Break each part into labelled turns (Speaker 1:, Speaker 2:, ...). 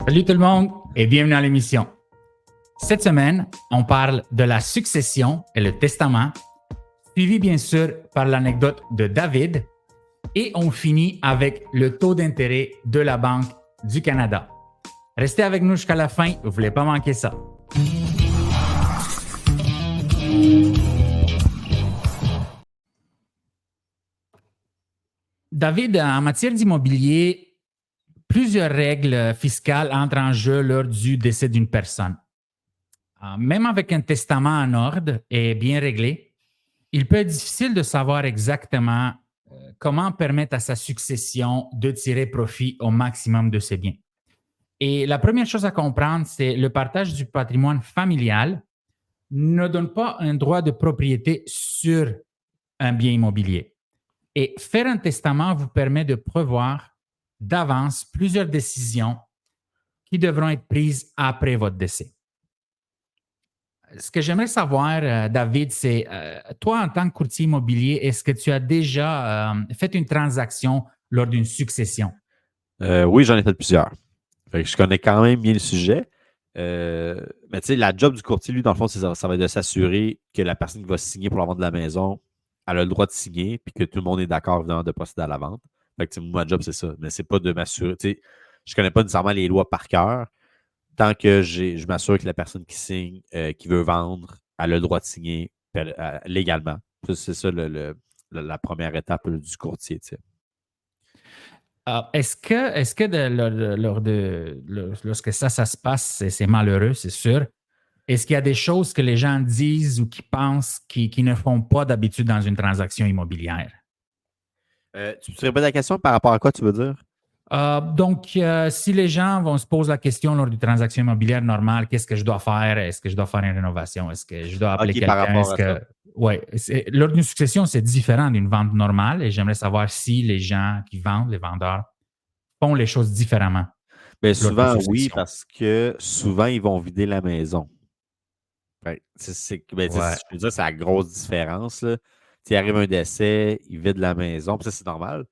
Speaker 1: Salut tout le monde et bienvenue à l'émission. Cette semaine, on parle de la succession et le testament, suivi bien sûr par l'anecdote de David, et on finit avec le taux d'intérêt de la Banque du Canada. Restez avec nous jusqu'à la fin, vous ne voulez pas manquer ça. David, en matière d'immobilier, plusieurs règles fiscales entrent en jeu lors du décès d'une personne. Même avec un testament en ordre et bien réglé, il peut être difficile de savoir exactement comment permettre à sa succession de tirer profit au maximum de ses biens. Et la première chose à comprendre, c'est le partage du patrimoine familial ne donne pas un droit de propriété sur un bien immobilier. Et faire un testament vous permet de prévoir d'avance plusieurs décisions qui devront être prises après votre décès. Ce que j'aimerais savoir, David, c'est toi, en tant que courtier immobilier, est-ce que tu as déjà fait une transaction lors d'une succession?
Speaker 2: Oui, j'en ai fait plusieurs. Fait que je connais quand même bien le sujet. Mais tu sais, la job du courtier, lui, dans le fond, ça va être de s'assurer que la personne qui va signer pour la vente de la maison, elle a le droit de signer, puis que tout le monde est d'accord, évidemment, de procéder à la vente. Fait que ma job, c'est ça. Mais c'est pas de m'assurer. Tu sais, je connais pas nécessairement les lois par cœur. Tant que je m'assure que la personne qui signe, qui veut vendre, elle a le droit de signer légalement. C'est ça la première étape du courtier, tu sais.
Speaker 1: Lorsque ça se passe, c'est malheureux, c'est sûr. Est-ce qu'il y a des choses que les gens disent ou qui pensent qui ne font pas d'habitude dans une transaction immobilière?
Speaker 2: Tu te répètes la question par rapport à quoi tu veux dire?
Speaker 1: Si les gens vont se poser la question lors d'une transaction immobilière normale, qu'est-ce que je dois faire? Est-ce que je dois faire une rénovation? Est-ce que je dois appeler
Speaker 2: OK, par
Speaker 1: quelqu'un?
Speaker 2: rapport à ça.
Speaker 1: Oui, lors d'une succession, c'est différent d'une vente normale et j'aimerais savoir si les gens qui vendent, les vendeurs, font les choses différemment
Speaker 2: Bien,
Speaker 1: lors d'une
Speaker 2: souvent, oui,
Speaker 1: succession.
Speaker 2: parce que souvent, ils vont vider la maison.
Speaker 1: Ouais.
Speaker 2: Je veux dire, c'est la grosse différence, là. Il arrive un décès, ils vident la maison, puis ça, c'est normal.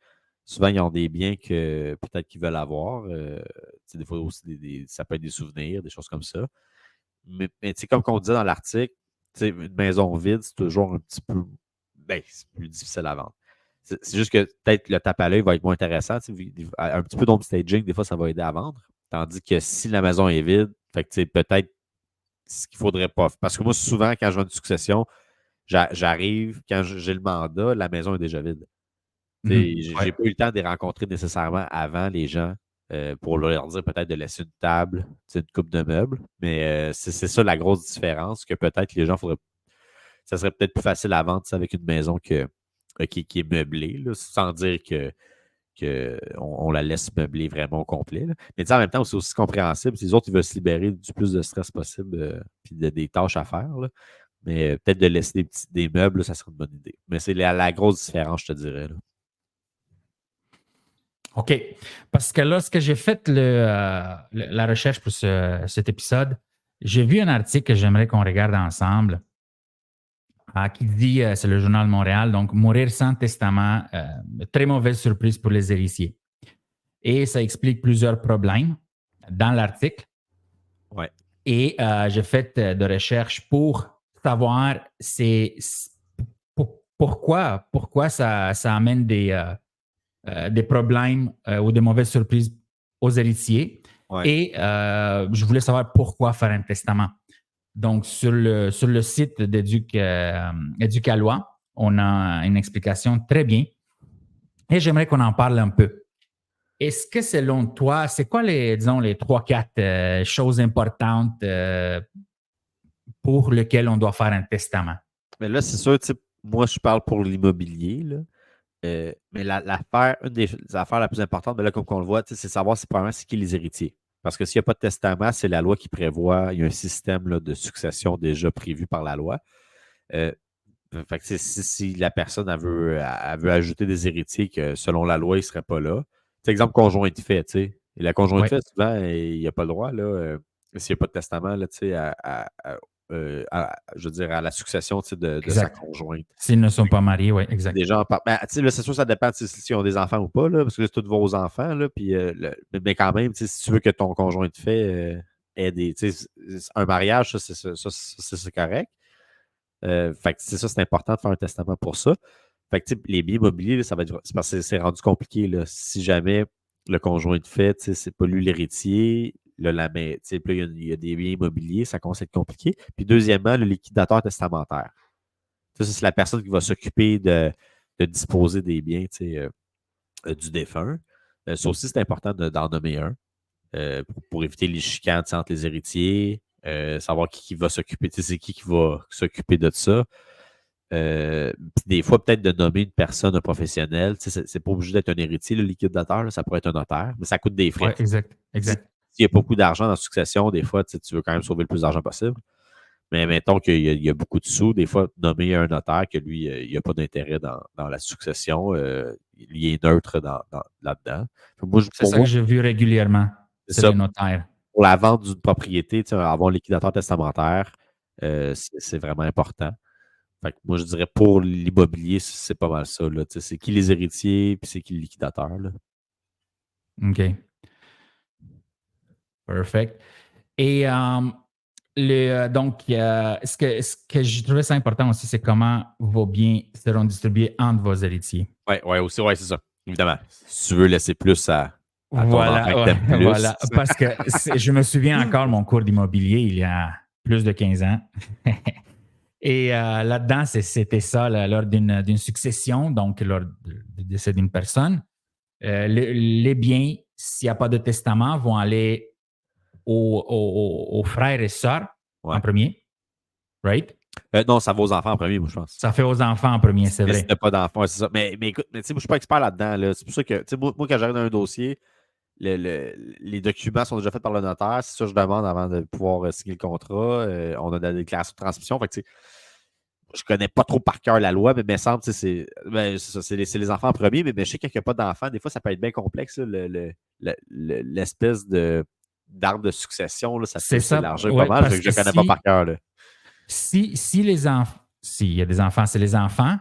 Speaker 2: Souvent, ils ont des biens que peut-être qu'ils veulent avoir. Des fois aussi, ça peut être des souvenirs, des choses comme ça. Mais comme on disait dans l'article, une maison vide, c'est toujours un petit peu. Ben, c'est plus difficile à vendre. C'est juste que peut-être le tape à l'œil va être moins intéressant. Un petit peu d'homestaging, des fois, ça va aider à vendre. Tandis que si la maison est vide, fait que peut-être ce qu'il ne faudrait pas. Parce que moi, souvent, quand je vais une succession, j'arrive, quand j'ai le mandat, la maison est déjà vide. Je
Speaker 1: Ouais.
Speaker 2: n'ai pas eu le temps de les rencontrer nécessairement avant les gens pour leur dire peut-être de laisser une table, une coupe de meubles. Mais c'est ça la grosse différence, que peut-être les gens faudrait. Ça serait peut-être plus facile à vendre avec une maison qui est meublée, là, sans dire qu'on la laisse meubler vraiment au complet, là. Mais en même temps, c'est aussi compréhensible. Les autres, ils veulent se libérer du plus de stress possible puis des tâches à faire, là. Mais peut-être de laisser des meubles, là, ça serait une bonne idée. Mais c'est la grosse différence, je te dirais, là.
Speaker 1: OK. Parce que lorsque j'ai fait la recherche pour cet épisode, j'ai vu un article que j'aimerais qu'on regarde ensemble qui dit, c'est le Journal de Montréal, donc mourir sans testament, très mauvaise surprise pour les héritiers. Et ça explique plusieurs problèmes dans l'article.
Speaker 2: Ouais.
Speaker 1: Et j'ai fait de recherche pour savoir pourquoi ça amène des problèmes ou des mauvaises surprises aux héritiers.
Speaker 2: Ouais.
Speaker 1: Et je voulais savoir pourquoi faire un testament. Donc, sur le site d'Éducalois, on a une explication très bien. Et j'aimerais qu'on en parle un peu. Est-ce que selon toi, c'est quoi disons, les 3-4 choses importantes pour lesquelles on doit faire un testament?
Speaker 2: Mais là, c'est sûr, moi, je parle pour l'immobilier, là. Mais une des affaires la plus importante, mais là, comme on le voit, c'est savoir probablement c'est qui les héritiers. Parce que s'il n'y a pas de testament, c'est la loi qui prévoit, il y a un système là, de succession déjà prévu par la loi. Euh, Fait que si la personne elle veut ajouter des héritiers que selon la loi, ils ne seraient pas là. Exemple conjoint de fait, tu sais. Et la conjointe de
Speaker 1: Oui.
Speaker 2: fait, souvent, il n'y a pas le droit, là, s'il n'y a pas de testament, là, tu sais, je veux dire, à la succession de sa conjointe.
Speaker 1: S'ils ne sont pas mariés, oui, exact.
Speaker 2: Des gens, ben, là, c'est sûr, ça dépend s'ils ont des enfants ou pas, là, parce que là, c'est tous vos enfants, là, puis, mais quand même, si tu veux que ton conjoint te fait ait des, un mariage, ça, c'est correct. Fait que c'est ça, c'est important de faire un testament pour ça. Fait que les biens immobiliers, là, ça va être, c'est parce que c'est rendu compliqué. Là. Si jamais le conjoint de fait, c'est pas lui l'héritier, là, puis il y a des biens immobiliers, ça commence à être compliqué. Puis deuxièmement, le liquidateur testamentaire. Ça, c'est la personne qui va s'occuper de disposer des biens du défunt. Ça aussi, c'est important d'en nommer un pour éviter les chicanes entre les héritiers, savoir qui va s'occuper, c'est qui va s'occuper de ça. Puis des fois, peut-être de nommer une personne, un professionnel. C'est pas obligé d'être un héritier, le liquidateur, là, ça pourrait être un notaire, mais ça coûte des frais.
Speaker 1: Oui, exact.
Speaker 2: S'il y a beaucoup d'argent dans la succession, des fois, tu veux quand même sauver le plus d'argent possible. Mais mettons qu'il y a beaucoup de sous, des fois, nommer un notaire que lui, il n'y a pas d'intérêt dans la succession, il est neutre là-dedans.
Speaker 1: C'est ça que j'ai vu régulièrement, c'est les notaires.
Speaker 2: Pour la vente d'une propriété, avoir un liquidateur testamentaire, c'est vraiment important. Fait que moi, je dirais pour l'immobilier, c'est pas mal ça. C'est qui les héritiers, puis c'est qui le liquidateur. Là.
Speaker 1: OK. Perfect. Et donc, ce que j'ai trouvé ça important aussi, c'est comment vos biens seront distribués entre vos héritiers.
Speaker 2: Oui, aussi, c'est ça. Évidemment. Si tu veux laisser plus à ton enfant que t'aimes plus.
Speaker 1: Voilà. Parce que je me souviens encore de mon cours d'immobilier il y a plus de 15 ans. Et là-dedans, c'était ça, lors d'une succession, donc lors du décès d'une personne. Les biens, s'il n'y a pas de testament, vont aller aux frères et sœurs en premier, right?
Speaker 2: Non, ça va aux enfants en premier, moi, je pense.
Speaker 1: Ça fait aux enfants en premier, c'est vrai.
Speaker 2: Si t'as pas d'enfants, c'est ça. Mais écoute, moi, je suis pas expert là-dedans. Là. C'est pour ça que, moi, quand j'arrive dans un dossier, les documents sont déjà faits par le notaire. C'est ça que je demande avant de pouvoir signer le contrat. On a la déclaration de transmission. Fait que, je connais pas trop par cœur la loi, mais il me semble que c'est les enfants en premier. Mais je sais qu'il n'y a pas d'enfants. Des fois, ça peut être bien complexe, l'espèce d'arbre de succession. Là, ça peut s'élargir pas mal. Je ne connais pas par cœur.
Speaker 1: S'il y a des enfants, c'est les enfants.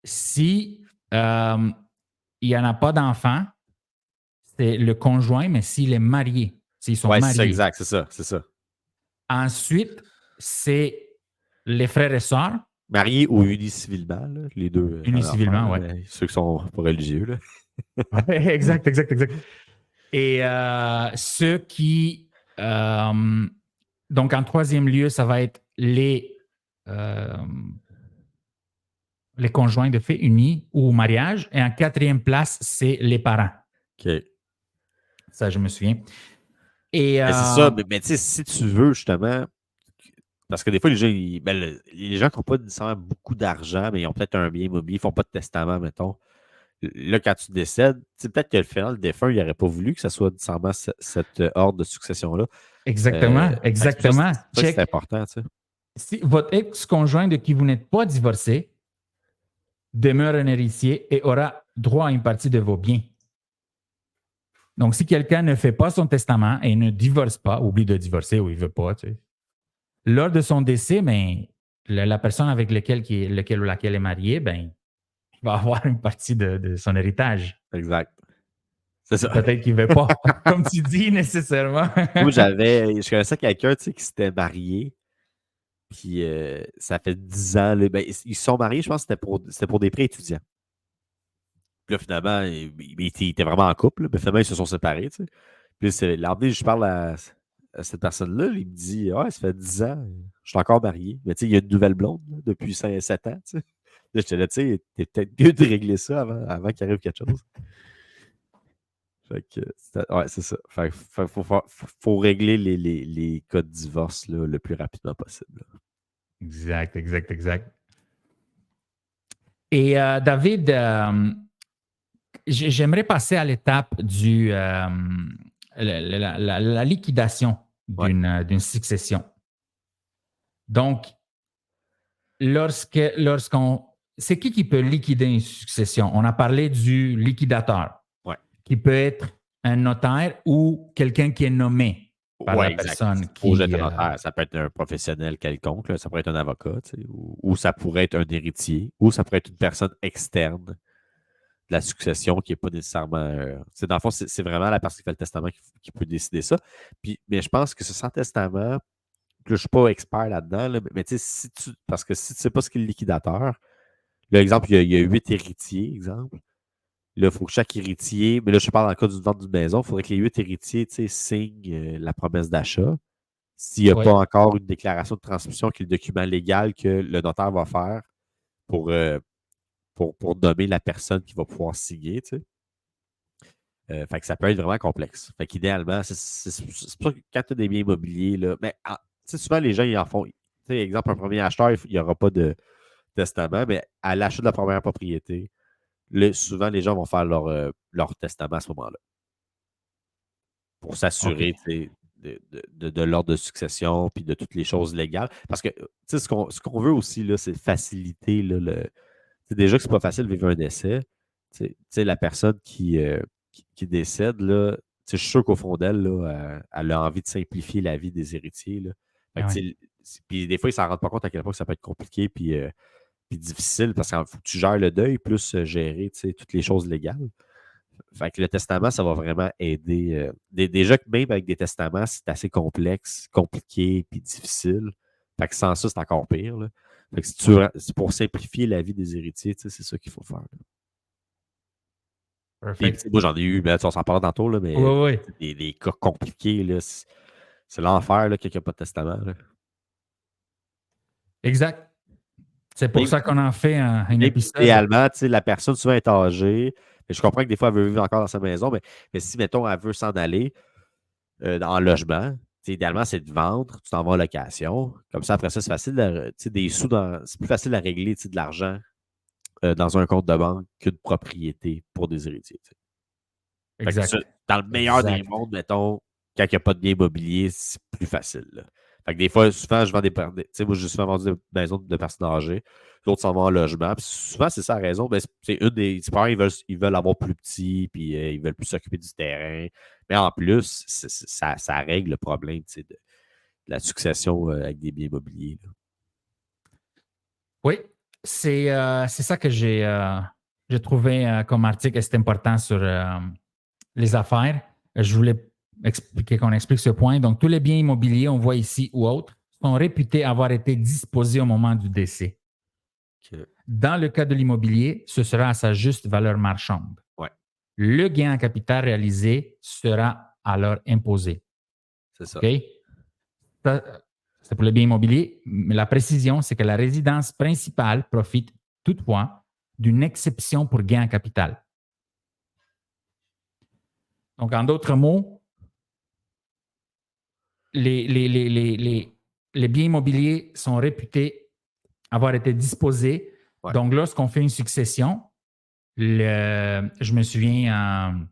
Speaker 1: Si il n'y en a pas d'enfants, c'est le conjoint, mais s'il est marié, s'ils sont mariés.
Speaker 2: C'est ça, exact, c'est ça.
Speaker 1: Ensuite, c'est les frères et sœurs.
Speaker 2: Mariés ou unis civilement, là, les deux.
Speaker 1: Unis civilement, oui.
Speaker 2: Ceux qui sont pas religieux. Là.
Speaker 1: Exact. Et ceux qui... donc, en troisième lieu, ça va être les conjoints de fait unis ou au mariage. Et en quatrième place, c'est les parents.
Speaker 2: OK.
Speaker 1: Ça, je me souviens. Et,
Speaker 2: c'est ça, mais tu sais, si tu veux, justement, parce que des fois, les gens qui n'ont pas nécessairement beaucoup d'argent, mais ils ont peut-être un bien immobilier, ils ne font pas de testament, mettons. Là, quand tu décèdes, peut-être que le défunt, il n'aurait pas voulu que ça soit nécessairement cette ordre de succession-là.
Speaker 1: Exactement.
Speaker 2: C'est important, tu sais.
Speaker 1: Si votre ex-conjoint de qui vous n'êtes pas divorcé demeure un héritier et aura droit à une partie de vos biens. Donc, si quelqu'un ne fait pas son testament et ne divorce pas, oublie de divorcer ou il ne veut pas, tu sais, lors de son décès, ben, la personne avec lequel ou laquelle est mariée, ben, il va avoir une partie de son héritage.
Speaker 2: Exact. C'est ça.
Speaker 1: Peut-être qu'il ne veut pas, comme tu dis, nécessairement.
Speaker 2: Moi, je connaissais quelqu'un qui s'était marié, puis ça fait 10 ans. Là, ils se sont mariés, je pense que c'était pour des prêts étudiants. Puis là, finalement, ils étaient vraiment en couple, mais finalement, ils se sont séparés. Tu sais. Puis l'année, je parle à cette personne-là, il me dit ouais, ça fait 10 ans, je suis encore marié. Mais tu sais, il y a une nouvelle blonde là, depuis 7 ans. Tu sais. Là, j'étais là, tu sais, t'es peut-être mieux de régler ça avant qu'il arrive quelque chose. Fait que, c'est ça. Fait faut régler les cas de divorce là, le plus rapidement possible. Là.
Speaker 1: Exact. Et David, j'aimerais passer à l'étape de la liquidation d'une succession. Donc, c'est qui peut liquider une succession? On a parlé du liquidateur, qui peut être un notaire ou quelqu'un qui est nommé. par
Speaker 2: Oui,
Speaker 1: la
Speaker 2: exact.
Speaker 1: personne
Speaker 2: Faut jeter
Speaker 1: qui...
Speaker 2: un notaire. Ça peut être un professionnel quelconque, là. Ça pourrait être un avocat, tu sais, ou ça pourrait être un héritier, ou ça pourrait être une personne externe de la succession qui n'est pas nécessairement. Dans le fond, c'est vraiment la personne qui fait le testament qui peut décider ça. Puis, mais je pense que ce sans testament, là, je ne suis pas expert là-dedans, là, mais tu sais, parce que si tu ne sais pas ce qu'est le liquidateur, là, exemple, il y a 8 héritiers, exemple. Là, il faut que chaque héritier, mais là, je parle dans le cas d'une vente d'une maison, il faudrait que les 8 héritiers, tu sais, signent la promesse d'achat. S'il n'y a
Speaker 1: Oui,
Speaker 2: pas encore une déclaration de transmission qui est le document légal que le notaire va faire pour, pour nommer la personne qui va pouvoir signer, tu sais. Fait que ça peut être vraiment complexe. Fait qu'idéalement, c'est pour ça que quand tu as des biens immobiliers, là, mais tu sais, souvent les gens, ils en font. Tu sais, exemple, un premier acheteur, il n'y aura pas de testament, mais à l'achat de la première propriété, là, souvent les gens vont faire leur testament à ce moment-là pour
Speaker 1: OK.
Speaker 2: s'assurer, tu sais, de l'ordre de succession puis de toutes les choses légales. Parce que, tu sais, ce qu'on veut aussi, là, c'est faciliter là, c'est déjà que c'est pas facile de vivre un décès. Tu sais, la personne qui décède, là, tu sais, je suis sûr qu'au fond d'elle, là, elle a envie de simplifier la vie des héritiers. Là. Fait
Speaker 1: Ah
Speaker 2: que,
Speaker 1: oui.
Speaker 2: tu sais, puis des fois, ils ne s'en rendent pas compte à quel point ça peut être compliqué puis difficile parce qu'il faut que tu gères le deuil plus gérer tu sais, toutes les choses légales. Fait que le testament, ça va vraiment aider. Déjà que même avec des testaments, c'est assez complexe, compliqué puis difficile. Fait que sans ça, c'est encore pire. Là. Fait que
Speaker 1: Oui.
Speaker 2: c'est pour simplifier la vie des héritiers, tu sais, c'est ça qu'il faut faire. Là. Puis, tu sais,
Speaker 1: Perfect.
Speaker 2: moi, j'en ai eu, mais on s'en parlera tantôt, là,
Speaker 1: Oui,
Speaker 2: mais
Speaker 1: oui.
Speaker 2: des cas compliqués, là, c'est l'enfer, là, quelqu'un qui n'a pas de testament. Là.
Speaker 1: Exact. C'est pour
Speaker 2: Même,
Speaker 1: ça qu'on en fait un
Speaker 2: même
Speaker 1: épisode.
Speaker 2: idéalement, tu sais, la personne souvent est âgée. Mais je comprends que des fois, elle veut vivre encore dans sa maison, mais si, mettons, elle veut s'en aller, en logement. Idéalement, c'est de vendre, tu t'en vas en location. Comme ça, après ça, c'est facile des sous c'est plus facile à régler de l'argent dans un compte de banque qu'une propriété pour des héritiers. T'sais. Fait que
Speaker 1: Exact.
Speaker 2: dans le meilleur des
Speaker 1: Exact.
Speaker 2: mondes, mettons, quand il n'y a pas de bien immobilier, c'est plus facile. Là. Fait que des fois, souvent, je vends moi, j'ai souvent vendu des maisons de personnes âgées. D'autres s'en vont en logement. Puis souvent, c'est ça la raison. Ben, c'est une des. Ils veulent avoir plus petit, puis ils veulent plus s'occuper du terrain. Mais en plus, ça règle le problème de la succession avec des biens immobiliers. Là.
Speaker 1: Oui, c'est ça que j'ai trouvé comme article et c'est important sur les affaires. Je voulais expliquer qu'on explique ce point. Donc, tous les biens immobiliers, on voit ici ou autres, sont réputés avoir été disposés au moment du décès.
Speaker 2: Que-
Speaker 1: Dans le cas de l'immobilier, ce sera à sa juste valeur marchande.
Speaker 2: Ouais,
Speaker 1: Le gain en capital réalisé sera alors imposé.
Speaker 2: c'est ça.
Speaker 1: OK? Ça, c'est pour les biens immobiliers, mais la précision, c'est que la résidence principale profite toutefois d'une exception pour gain en capital. Donc, en d'autres mots, les biens immobiliers sont réputés avoir été disposés.
Speaker 2: Ouais,
Speaker 1: Donc, lorsqu'on fait une succession, je me souviens,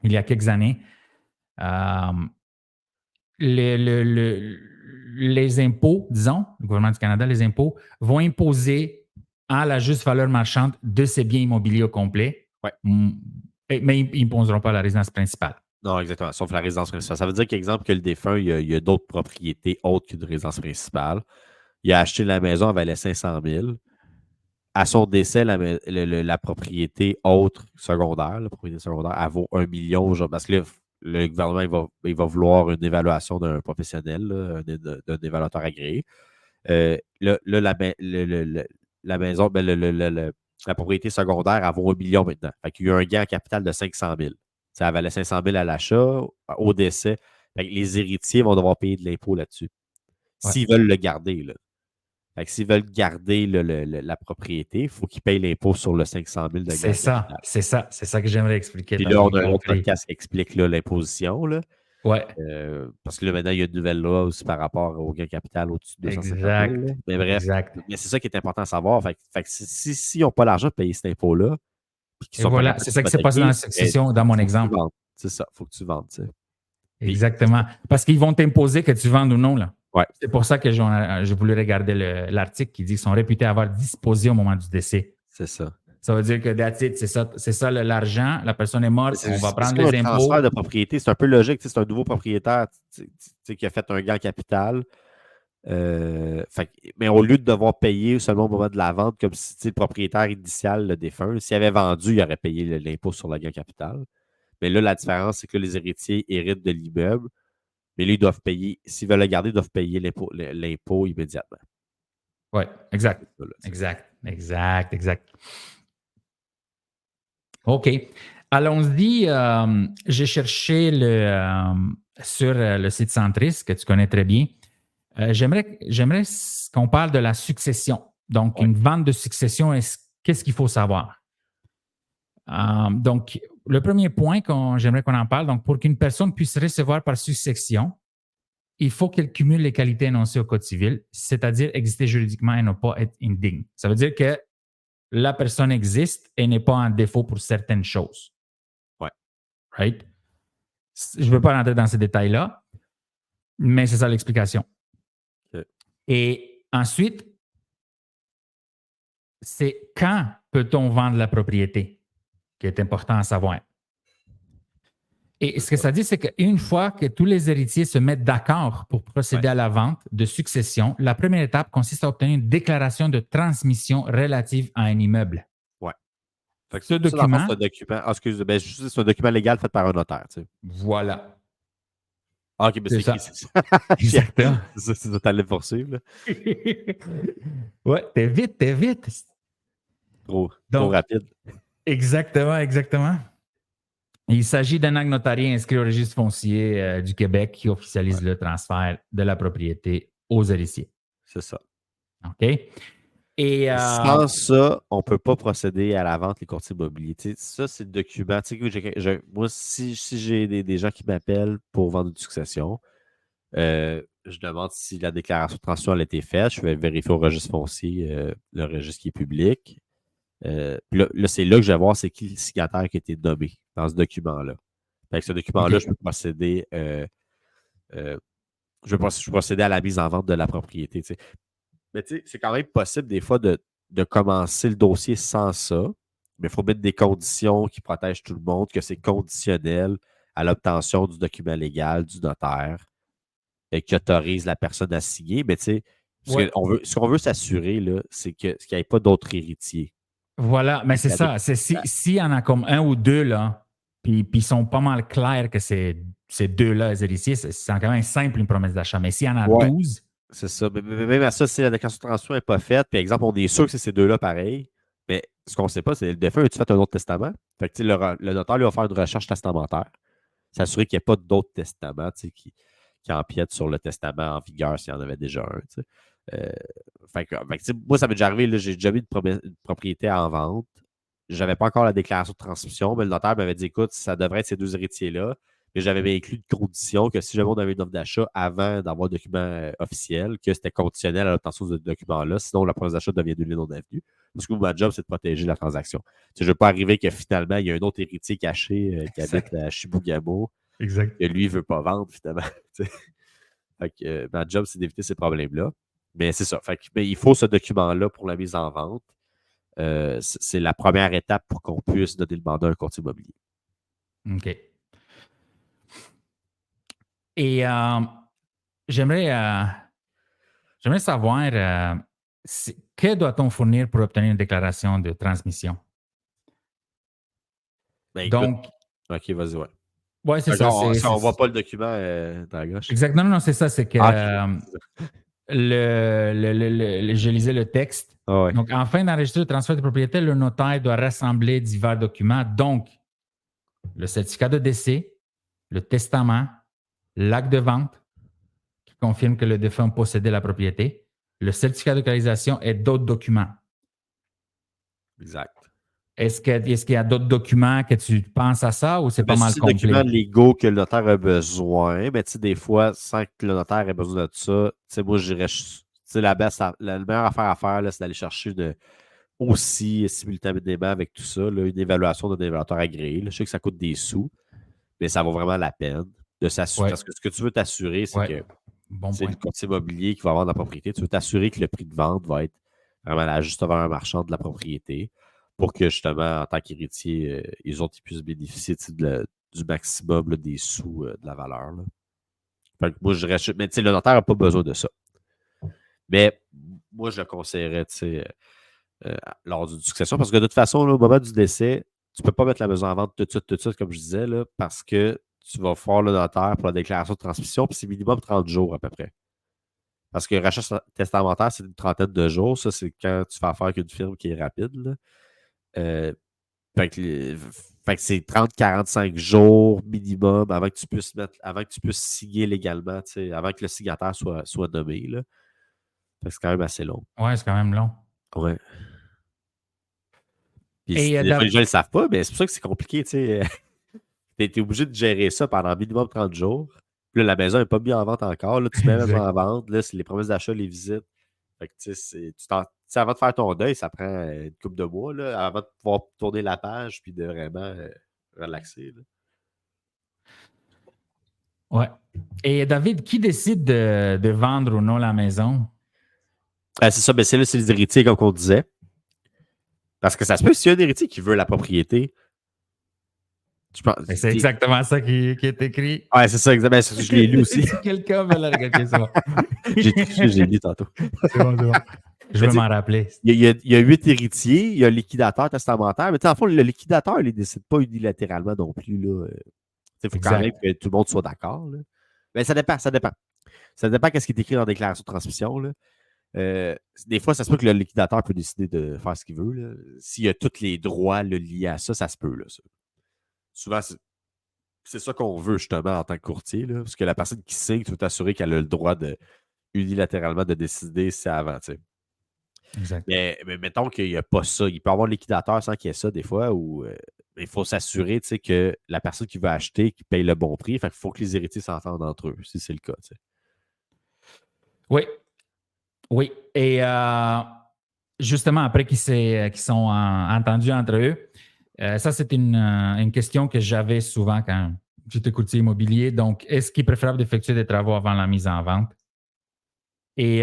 Speaker 1: il y a quelques années, euh, les impôts, disons, le gouvernement du Canada, les impôts, vont imposer à la juste valeur marchande de ces biens immobiliers au complet,
Speaker 2: ouais.
Speaker 1: mais ils n'imposeront pas la résidence principale.
Speaker 2: Non, exactement. Sauf la résidence principale. Ça veut dire qu'exemple, que le défunt, il y a d'autres propriétés autres qu'une résidence principale. Il a acheté la maison, elle valait 500 000. À son décès, la propriété autre secondaire, la propriété secondaire, elle vaut 1 million. Genre, parce que là, le gouvernement il va vouloir une évaluation d'un professionnel, là, d'un évaluateur agréé. Là, la maison, ben, la propriété secondaire, elle vaut 1 million maintenant. Fait qu'il y a eu un gain en capital de 500 000. Ça valait 500 000 à l'achat, au décès. Fait que les héritiers vont devoir payer de l'impôt là-dessus.
Speaker 1: Ouais.
Speaker 2: S'ils veulent le garder, là. Fait que s'ils veulent garder la propriété, il faut qu'ils payent l'impôt sur le 500 000 de gain
Speaker 1: C'est
Speaker 2: en capital.
Speaker 1: ça, c'est ça, c'est ça que j'aimerais expliquer.
Speaker 2: Puis
Speaker 1: Tu as
Speaker 2: là, on
Speaker 1: bien
Speaker 2: a un autre
Speaker 1: compris.
Speaker 2: podcast qui explique là, l'imposition. Là.
Speaker 1: Ouais,
Speaker 2: Parce que là, maintenant, il y a une nouvelle loi aussi par rapport au gain capital au-dessus de 250 000.
Speaker 1: exact,
Speaker 2: Là. Mais bref,
Speaker 1: exact.
Speaker 2: mais c'est ça qui est important à savoir. Fait que si n'ont pas l'argent de payer cet impôt-là, puis qu'ils
Speaker 1: Et
Speaker 2: ne sont pas
Speaker 1: voilà,
Speaker 2: capables
Speaker 1: c'est ça qui s'est passé dans
Speaker 2: d'hypothéquer,
Speaker 1: la succession, dans mon
Speaker 2: faut que tu
Speaker 1: exemple.
Speaker 2: vendes. C'est ça, il faut que tu vendes. Tu sais. Puis,
Speaker 1: Exactement. Parce qu'ils vont t'imposer que tu vendes ou non. Là.
Speaker 2: ouais,
Speaker 1: C'est pour ça que j'ai voulu regarder l'article qui dit qu'ils sont réputés avoir disposé au moment du décès.
Speaker 2: c'est ça.
Speaker 1: Ça veut dire que that's it, c'est ça l'argent, la personne est morte, on va
Speaker 2: C'est
Speaker 1: prendre
Speaker 2: comme un
Speaker 1: les
Speaker 2: transfert
Speaker 1: impôts.
Speaker 2: de propriété. C'est un peu logique. C'est un nouveau propriétaire qui a fait un gain en capital. Mais au lieu de devoir payer seulement au moment de la vente, comme si le propriétaire initial, le défunt, s'il avait vendu, il aurait payé l'impôt sur le gain capital. Mais là, la différence, c'est que les héritiers héritent de l'immeuble, mais là, ils doivent payer, s'ils veulent le garder, ils doivent payer l'impôt immédiatement.
Speaker 1: Oui, exact.
Speaker 2: C'est ça, là,
Speaker 1: Exact. OK. Allons-y. J'ai cherché sur le site Centris, que tu connais très bien. J'aimerais qu'on parle de la succession. Donc,
Speaker 2: Ouais.
Speaker 1: une vente de succession, qu'est-ce qu'il faut savoir? Donc, le premier point j'aimerais qu'on en parle, donc pour qu'une personne puisse recevoir par succession, il faut qu'elle cumule les qualités énoncées au Code civil, c'est-à-dire exister juridiquement et ne pas être indigne. Ça veut dire que la personne existe et n'est pas en défaut pour certaines choses.
Speaker 2: Ouais.
Speaker 1: Right? Je ne veux pas rentrer dans ces détails-là, mais c'est ça l'explication.
Speaker 2: Okay.
Speaker 1: Et ensuite, c'est quand peut-on vendre la propriété qui est important à savoir. Et ce que ça dit, c'est qu'une fois que tous les héritiers se mettent d'accord pour procéder à la vente de succession, la première étape consiste à obtenir une déclaration de transmission relative à un immeuble.
Speaker 2: Ouais. Fait que
Speaker 1: Ce document.
Speaker 2: C'est un document. C'est un document légal fait par un notaire. Tu sais.
Speaker 1: Voilà.
Speaker 2: Ah, OK, mais c'est écrit, c'est ça.
Speaker 1: Exactement.
Speaker 2: C'est ça, t'allais poursuivre.
Speaker 1: Ouais, t'es vite.
Speaker 2: Trop
Speaker 1: Donc,
Speaker 2: rapide.
Speaker 1: Exactement. Il s'agit d'un acte notarié inscrit au registre foncier du Québec qui officialise le transfert de la propriété aux héritiers.
Speaker 2: C'est ça.
Speaker 1: OK? Et
Speaker 2: sans ça, on ne peut pas procéder à la vente des courtiers immobiliers. Tu sais, ça, c'est le document. Tu sais, moi, si j'ai des gens qui m'appellent pour vendre une succession, je demande si la déclaration de transmission a été faite. Je vais vérifier au registre foncier, le registre qui est public. Puis là, c'est là que je vais voir c'est qui le signataire qui a été nommé dans ce document-là. Avec ce document-là,
Speaker 1: OK.
Speaker 2: je peux procéder. Je vais procéder à la mise en vente de la propriété. Tu sais. Mais tu sais, c'est quand même possible des fois de commencer le dossier sans ça. Mais il faut mettre des conditions qui protègent tout le monde, que c'est conditionnel à l'obtention du document légal du notaire et qui autorise la personne à signer. Mais tu sais, ce qu'on veut s'assurer, là, c'est qu'il n'y ait pas d'autres héritiers.
Speaker 1: Voilà, mais c'est ça. S'il y en a comme un ou deux, là, puis ils sont pas mal clairs que ces deux-là, les héritiers, c'est quand même simple une promesse d'achat. Mais s'il y en a 12.
Speaker 2: C'est ça. Mais même à ça, si la déclaration de transmission n'est pas faite, puis exemple, on est sûr que c'est ces deux-là pareil, mais ce qu'on ne sait pas, c'est le défunt, as-tu fait un autre testament? Fait que le notaire lui va faire une recherche testamentaire, s'assurer qu'il n'y ait pas d'autres testaments qui empiètent sur le testament en vigueur s'il y en avait déjà un. Moi, ça m'est déjà arrivé, j'ai déjà mis une propriété en vente. Je n'avais pas encore la déclaration de transmission, mais le notaire m'avait dit écoute, ça devrait être ces deux héritiers-là. Mais j'avais bien inclus une condition que si jamais on avait une offre d'achat avant d'avoir le document officiel, que c'était conditionnel à l'obtention de ce document-là, sinon la promesse d'achat devient nulle et non avenue. Parce que ma job, c'est de protéger la transaction. Je ne veux pas arriver que finalement, il y a un autre héritier caché qui habite à Chibougamau,
Speaker 1: Exact.
Speaker 2: que lui ne veut pas vendre, finalement. Fait que, ma job, c'est d'éviter ces problèmes-là. Mais c'est ça. Mais il faut ce document-là pour la mise en vente. C'est la première étape pour qu'on puisse donner le mandat à un courtier immobilier.
Speaker 1: OK. Et j'aimerais savoir que doit-on fournir pour obtenir une déclaration de transmission?
Speaker 2: Ben, écoute,
Speaker 1: Donc,
Speaker 2: OK, vas-y, ouais.
Speaker 1: ouais, c'est ça.
Speaker 2: On ne voit pas le document dans la gauche.
Speaker 1: Exactement, non, c'est ça. C'est que
Speaker 2: okay.
Speaker 1: je lisais le texte.
Speaker 2: Ah ouais.
Speaker 1: Donc, afin d'enregistrer le transfert de propriété, le notaire doit rassembler divers documents. Donc, le certificat de décès, le testament, l'acte de vente qui confirme que le défunt possédait la propriété, le certificat de localisation et d'autres documents.
Speaker 2: Exact.
Speaker 1: Est-ce qu'il y a d'autres documents que tu penses à ça ou c'est pas mal complet?
Speaker 2: C'est des documents légaux que le notaire a besoin, mais tu sais, des fois, sans que le notaire ait besoin de ça, tu sais, moi, je dirais, la meilleure affaire à faire, là, c'est d'aller chercher aussi simultanément avec tout ça, là, une évaluation d'un évaluateur agréé. Là. Je sais que ça coûte des sous, mais ça vaut vraiment la peine de s'assurer.
Speaker 1: Ouais.
Speaker 2: Parce que ce que tu veux t'assurer, c'est que c'est le courtier immobilier qui va vendre la propriété. Tu veux t'assurer que le prix de vente va être vraiment la juste valeur marchande de la propriété pour que, justement, en tant qu'héritier, les autres ils puissent bénéficier du maximum là, des sous de la valeur. Là. Fait que moi, je dirais, mais le notaire n'a pas besoin de ça. Mais moi, je le conseillerais lors d'une succession parce que de toute façon, là, au moment du décès, tu ne peux pas mettre la maison en vente tout de suite, comme je disais, là, parce que tu vas faire le notaire pour la déclaration de transmission, puis c'est minimum 30 jours à peu près. Parce que le rachat testamentaire, c'est une trentaine de jours. Ça, c'est quand tu fais affaire avec une firme qui est rapide. Là. Fait que c'est 30-45 jours minimum avant que tu puisses signer légalement, avant que le signataire soit nommé. Là. Fait que c'est quand même assez long.
Speaker 1: Ouais, c'est quand même long.
Speaker 2: Ouais. Puis
Speaker 1: Et
Speaker 2: des fois, les gens ne le savent pas, mais c'est pour ça que c'est compliqué. Tu es obligé de gérer ça pendant minimum 30 jours. Puis là, la maison n'est pas mise en vente encore. Là, tu mets la maison en vente. Là, c'est les promesses d'achat, les visites. Fait que, avant de faire ton deuil, ça prend une couple de mois là, avant de pouvoir tourner la page puis de vraiment relaxer. Là.
Speaker 1: Ouais. Et David, qui décide de vendre ou non la maison?
Speaker 2: C'est ça, mais c'est les héritiers, comme on disait. Parce que ça se peut, s'il y a un héritier qui veut la propriété,
Speaker 1: C'est exactement ça qui est écrit.
Speaker 2: Ouais, c'est ça, exactement. Je l'ai lu aussi.
Speaker 1: Si quelqu'un veut la regarder, c'est bon.
Speaker 2: J'ai lu tantôt.
Speaker 1: C'est bon. Je vais m'en rappeler.
Speaker 2: Il y a 8 héritiers, il y a un liquidateur testamentaire, mais en fait, le liquidateur, il ne décide pas unilatéralement non plus. Il faut quand même que tout le monde soit d'accord. Mais ça dépend. Ça dépend de ce qui est écrit dans la déclaration de transmission. Là. Des fois, ça se peut que le liquidateur peut décider de faire ce qu'il veut. Là. S'il y a tous les droits liés à ça, ça se peut. Là, ça. Souvent, c'est ça qu'on veut justement en tant que courtier. Là, parce que la personne qui signe, tu veux t'assurer qu'elle a le droit unilatéralement de décider si c'est avant.
Speaker 1: Exact.
Speaker 2: Mais mettons qu'il n'y a pas ça. Il peut y avoir un liquidateur sans qu'il y ait ça des fois, ou il faut s'assurer que la personne qui veut acheter, qui paye le bon prix. Fait qu'il faut que les héritiers s'entendent entre eux, si c'est le cas.
Speaker 1: Oui. Oui. Et justement, après qu'ils sont entendus entre eux, ça, c'est une question que j'avais souvent quand j'étais courtier immobilier. Donc, est-ce qu'il est préférable d'effectuer des travaux avant la mise en vente? Et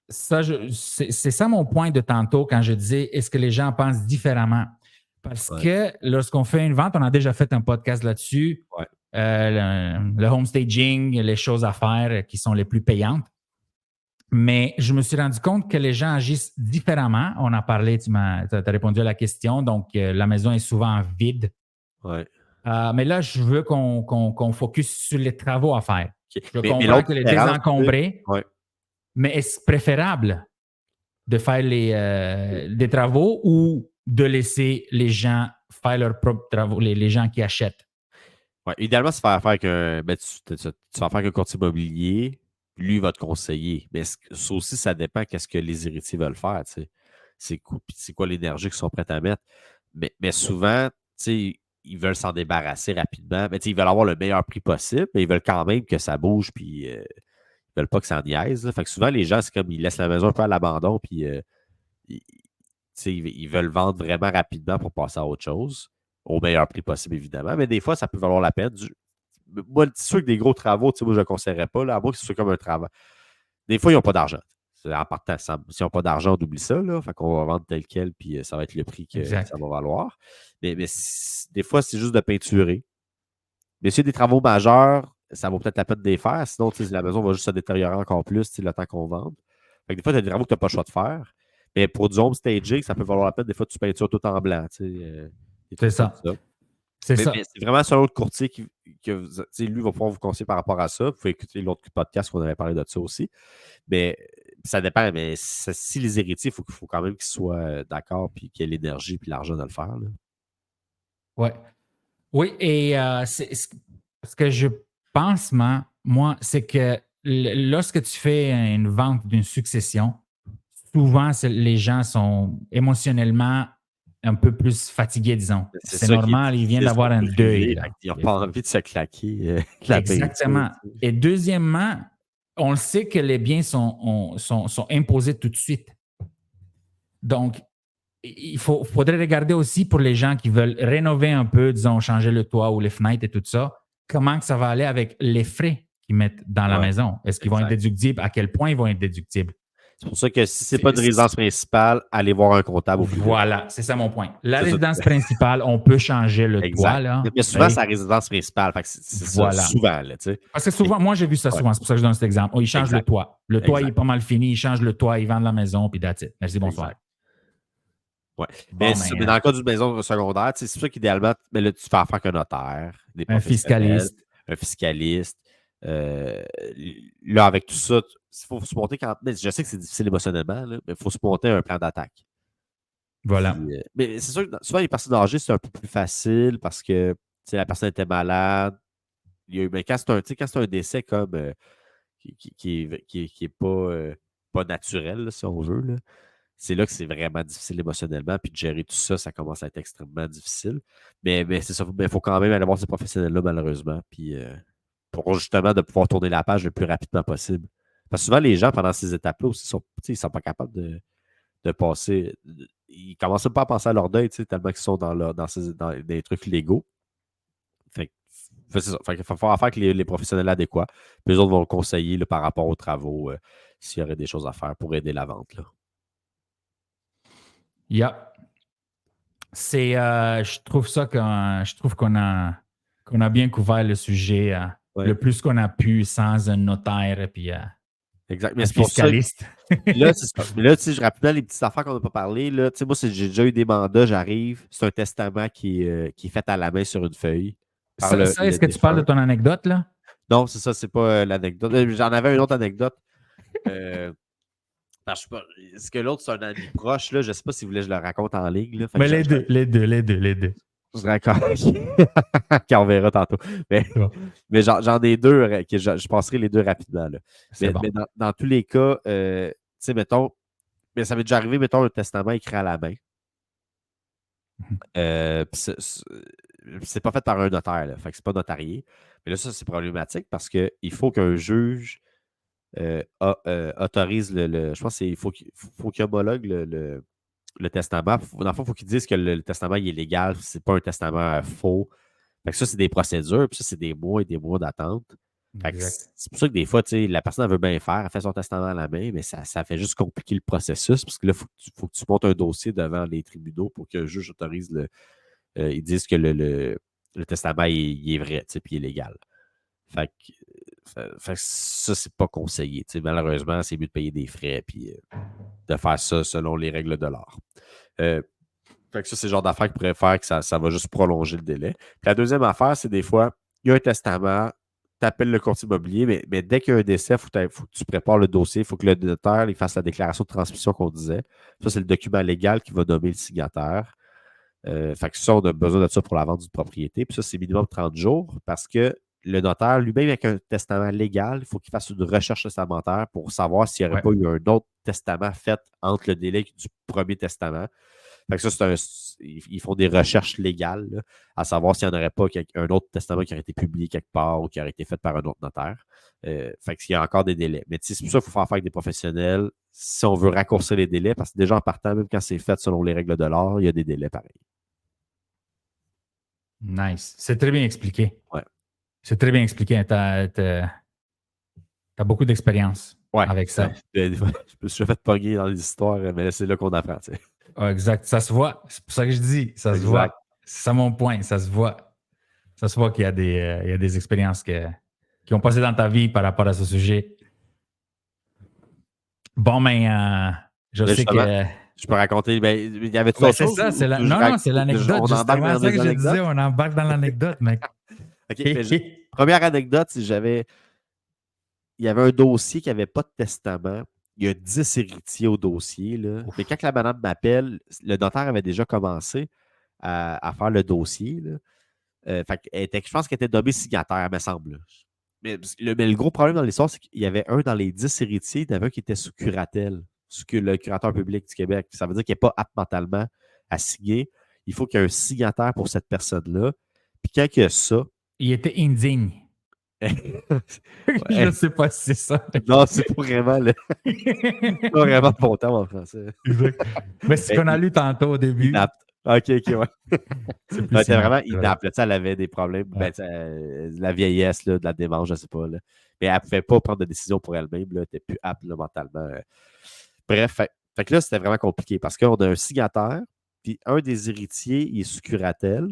Speaker 1: ça, c'est ça mon point de tantôt quand je disais est-ce que les gens pensent différemment? Parce que lorsqu'on fait une vente, on a déjà fait un podcast là-dessus, le home staging, les choses à faire qui sont les plus payantes. Mais je me suis rendu compte que les gens agissent différemment. On a parlé, tu as répondu à la question. Donc, la maison est souvent vide.
Speaker 2: Ouais.
Speaker 1: Mais là, je veux qu'on focus sur les travaux à faire.
Speaker 2: Okay.
Speaker 1: Je comprends que les désencombrer, mais est-ce préférable de faire des travaux ou de laisser les gens faire leurs propres travaux, les gens qui achètent?
Speaker 2: Ouais, idéalement, c'est faire affaire avec tu vas faire avec un courtier immobilier. Lui, il va te conseiller. Mais ça aussi, ça dépend qu'est-ce que les héritiers veulent faire. C'est quoi l'énergie qu'ils sont prêts à mettre. Mais souvent, ils veulent s'en débarrasser rapidement. Mais ils veulent avoir le meilleur prix possible, mais ils veulent quand même que ça bouge, puis ils veulent pas que ça niaise. Là. Fait que souvent, les gens, c'est comme ils laissent la maison un peu à l'abandon, puis ils veulent vendre vraiment rapidement pour passer à autre chose, au meilleur prix possible, évidemment. Mais des fois, ça peut valoir la peine. Moi, c'est sûr que des gros travaux, moi, je ne conseillerais pas, là, à moins que ce soit comme un travail. Des fois, ils n'ont pas d'argent. En partant, s'ils n'ont pas d'argent, on oublie ça. Là. Fait qu'on va vendre tel quel, puis ça va être le prix que ça va valoir. Mais des fois, c'est juste de peinturer. Mais s'il y a des travaux majeurs, ça vaut peut-être la peine de les faire. Sinon, la maison va juste se détériorer encore plus le temps qu'on vende. Fait que des fois, tu as des travaux que tu n'as pas le choix de faire. Mais pour du home staging, ça peut valoir la peine. Des fois, tu peintures tout en blanc.
Speaker 1: C'est ça.
Speaker 2: Mais c'est vraiment selon le courtier lui va pouvoir vous conseiller par rapport à ça. Vous pouvez écouter l'autre podcast qu'on avait parlé de ça aussi. Mais ça dépend. Mais si les héritiers, il faut quand même qu'ils soient d'accord et qu'ils aient l'énergie et l'argent de le faire.
Speaker 1: Ouais. Oui, et ce que je pense, moi, c'est que lorsque tu fais une vente d'une succession, souvent, les gens sont émotionnellement un peu plus fatigués, disons. C'est normal, ils viennent d'avoir un deuil.
Speaker 2: Ils n'ont pas envie de se claquer.
Speaker 1: Exactement. Et deuxièmement, on le sait que les biens sont imposés tout de suite. Donc, il faudrait regarder aussi pour les gens qui veulent rénover un peu, disons, changer le toit ou les fenêtres et tout ça, comment que ça va aller avec les frais qu'ils mettent dans la maison. Est-ce qu'ils vont être déductibles? À quel point ils vont être déductibles?
Speaker 2: C'est pour ça que si c'est pas une résidence principale, allez voir un comptable au plus vite.
Speaker 1: Voilà, c'est ça mon point. La résidence principale, on peut changer le
Speaker 2: Exact.
Speaker 1: toit. Là.
Speaker 2: Mais souvent, c'est la résidence principale. Fait que c'est
Speaker 1: Voilà.
Speaker 2: ça, souvent. Là,
Speaker 1: parce que souvent, moi, j'ai vu ça souvent. C'est pour ça que je donne cet exemple. Oh, ils changent le toit. Le toit, il est pas mal fini. Ils changent le toit, ils vendent la maison, puis that's it. Merci, bonsoir.
Speaker 2: Ouais. Mais dans le cas d'une maison secondaire, c'est sûr qu'idéalement, mais là, tu fais affaire qu'un notaire,
Speaker 1: un fiscaliste.
Speaker 2: Un fiscaliste. Là, avec tout ça, il faut se monter quand. Mais je sais que c'est difficile émotionnellement, là, mais il faut se monter un plan d'attaque.
Speaker 1: Voilà.
Speaker 2: Puis, mais c'est sûr que souvent, les personnes âgées, c'est un peu plus facile parce que la personne était malade. Mais quand c'est un décès comme qui est pas naturel, là, si on veut, là, c'est là que c'est vraiment difficile émotionnellement. Puis de gérer tout ça, ça commence à être extrêmement difficile. Mais c'est ça, il faut quand même aller voir ces professionnels-là, malheureusement. Puis pour justement de pouvoir tourner la page le plus rapidement possible. Parce que souvent, les gens, pendant ces étapes-là aussi, ils sont pas capables de passer. Ils commencent pas à penser à leur deuil, tellement qu'ils sont dans des trucs légaux. Fait c'est ça. Fait qu'il faut faire affaire avec les professionnels adéquats. Puis eux autres vont conseiller là, par rapport aux travaux s'il y aurait des choses à faire pour aider la vente. Là.
Speaker 1: Yeah. Je trouve qu'on a bien couvert le sujet le plus qu'on a pu sans un notaire et puis
Speaker 2: exact. Mais
Speaker 1: un
Speaker 2: c'est pour
Speaker 1: fiscaliste.
Speaker 2: Là, je rappelle les petites affaires qu'on n'a pas parlé. Là, moi, j'ai déjà eu des mandats, j'arrive. C'est un testament qui est fait à la main sur une feuille.
Speaker 1: Est-ce que tu parles de ton anecdote, là?
Speaker 2: Non, c'est ça, c'est pas l'anecdote. J'en avais une autre anecdote. Est-ce que l'autre, c'est un ami proche, là? Je ne sais pas si vous voulez que je le raconte en ligne. Là.
Speaker 1: Mais les deux.
Speaker 2: Je raconte. Qu'on verra tantôt. Mais j'en ai deux, je passerai les deux rapidement. Là. Mais dans tous les cas, tu sais, mettons, mais ça m'est déjà arrivé, mettons, un testament écrit à la main. C'est pas fait par un notaire, là. Fait que c'est pas notarié. Mais là, ça, c'est problématique parce qu'il faut qu'un juge autorise je pense qu'il faut qu'il homologue le testament. Dans le fond, il faut qu'il dise que le testament il est légal, c'est pas un testament faux. Fait que ça, c'est des procédures, puis ça, c'est des mois et des mois d'attente. C'est pour ça que des fois, la personne elle veut bien faire, elle fait son testament à la main, mais ça fait juste compliquer le processus, parce que là, il faut que tu montes un dossier devant les tribunaux pour que le juge autorise ils disent que le testament il est vrai, puis il est légal. Fait que ça, c'est pas conseillé. Malheureusement, c'est mieux de payer des frais puis de faire ça selon les règles de l'art. Fait que ça, c'est le genre d'affaire qui pourrait faire que ça va juste prolonger le délai. Puis la deuxième affaire, c'est des fois, il y a un testament, tu appelles le courtier immobilier, mais dès qu'il y a un décès, il faut que tu prépares le dossier, il faut que le notaire il fasse la déclaration de transmission qu'on disait. Ça, c'est le document légal qui va nommer le signataire. Fait que ça, on a besoin de ça pour la vente d'une propriété. Puis ça, c'est minimum 30 jours parce que le notaire, lui-même, avec un testament légal, il faut qu'il fasse une recherche testamentaire pour savoir s'il n'y aurait pas eu un autre testament fait entre le délai du premier testament. Fait que ça, ils font des recherches légales là, à savoir s'il n'y en aurait pas un autre testament qui aurait été publié quelque part ou qui aurait été fait par un autre notaire. Fait qu'il y a encore des délais. Mais c'est pour ça qu'il faut faire affaire avec des professionnels si on veut raccourcir les délais, parce que déjà en partant, même quand c'est fait selon les règles de l'art, il y a des délais pareils.
Speaker 1: Nice. C'est très bien expliqué.
Speaker 2: Ouais.
Speaker 1: C'est très bien expliqué. Tu as beaucoup d'expérience avec ça.
Speaker 2: Je me suis fait pogner dans les histoires, mais c'est là qu'on apprend.
Speaker 1: Exact. Ça se voit. C'est pour ça que je dis. Ça se voit. C'est ça mon point. Ça se voit. Ça se voit qu'il y a des expériences qui ont passé dans ta vie par rapport à ce sujet. Bon, mais je sais que...
Speaker 2: Je peux raconter, il y avait tout
Speaker 1: c'est ça, c'est non, c'est l'anecdote. C'est ça que je disais, on embarque dans l'anecdote, mec.
Speaker 2: OK, première anecdote, il y avait un dossier qui n'avait pas de testament. Il y a 10 héritiers au dossier. Là. Mais quand la madame m'appelle, le notaire avait déjà commencé à faire le dossier. Là. Je pense qu'elle était nommée signataire, me semble. Mais le gros problème dans l'histoire, c'est qu'il y avait un dans les 10 héritiers, il y en avait un qui était sous curatelle. Le curateur public du Québec. Ça veut dire qu'il n'est pas apte mentalement à signer. Il faut qu'il y ait un signataire pour cette personne-là. Puis quand il y a ça...
Speaker 1: Il était indigne. Je ne sais pas si c'est ça.
Speaker 2: Non, c'est pas vraiment pas vraiment bon terme en français.
Speaker 1: Exact. Mais c'est ce qu'on a lu tantôt au début.
Speaker 2: Inapte. OK, ouais. C'était vraiment inapte.
Speaker 1: Ouais.
Speaker 2: Elle avait des problèmes. La vieillesse, là, de la démence, je ne sais pas. Là. Mais elle ne pouvait pas prendre de décision pour elle-même. Elle n'était plus apte là, mentalement. Bref, fait que là, c'était vraiment compliqué parce qu'on a un signataire, puis un des héritiers, il est sous curatelle.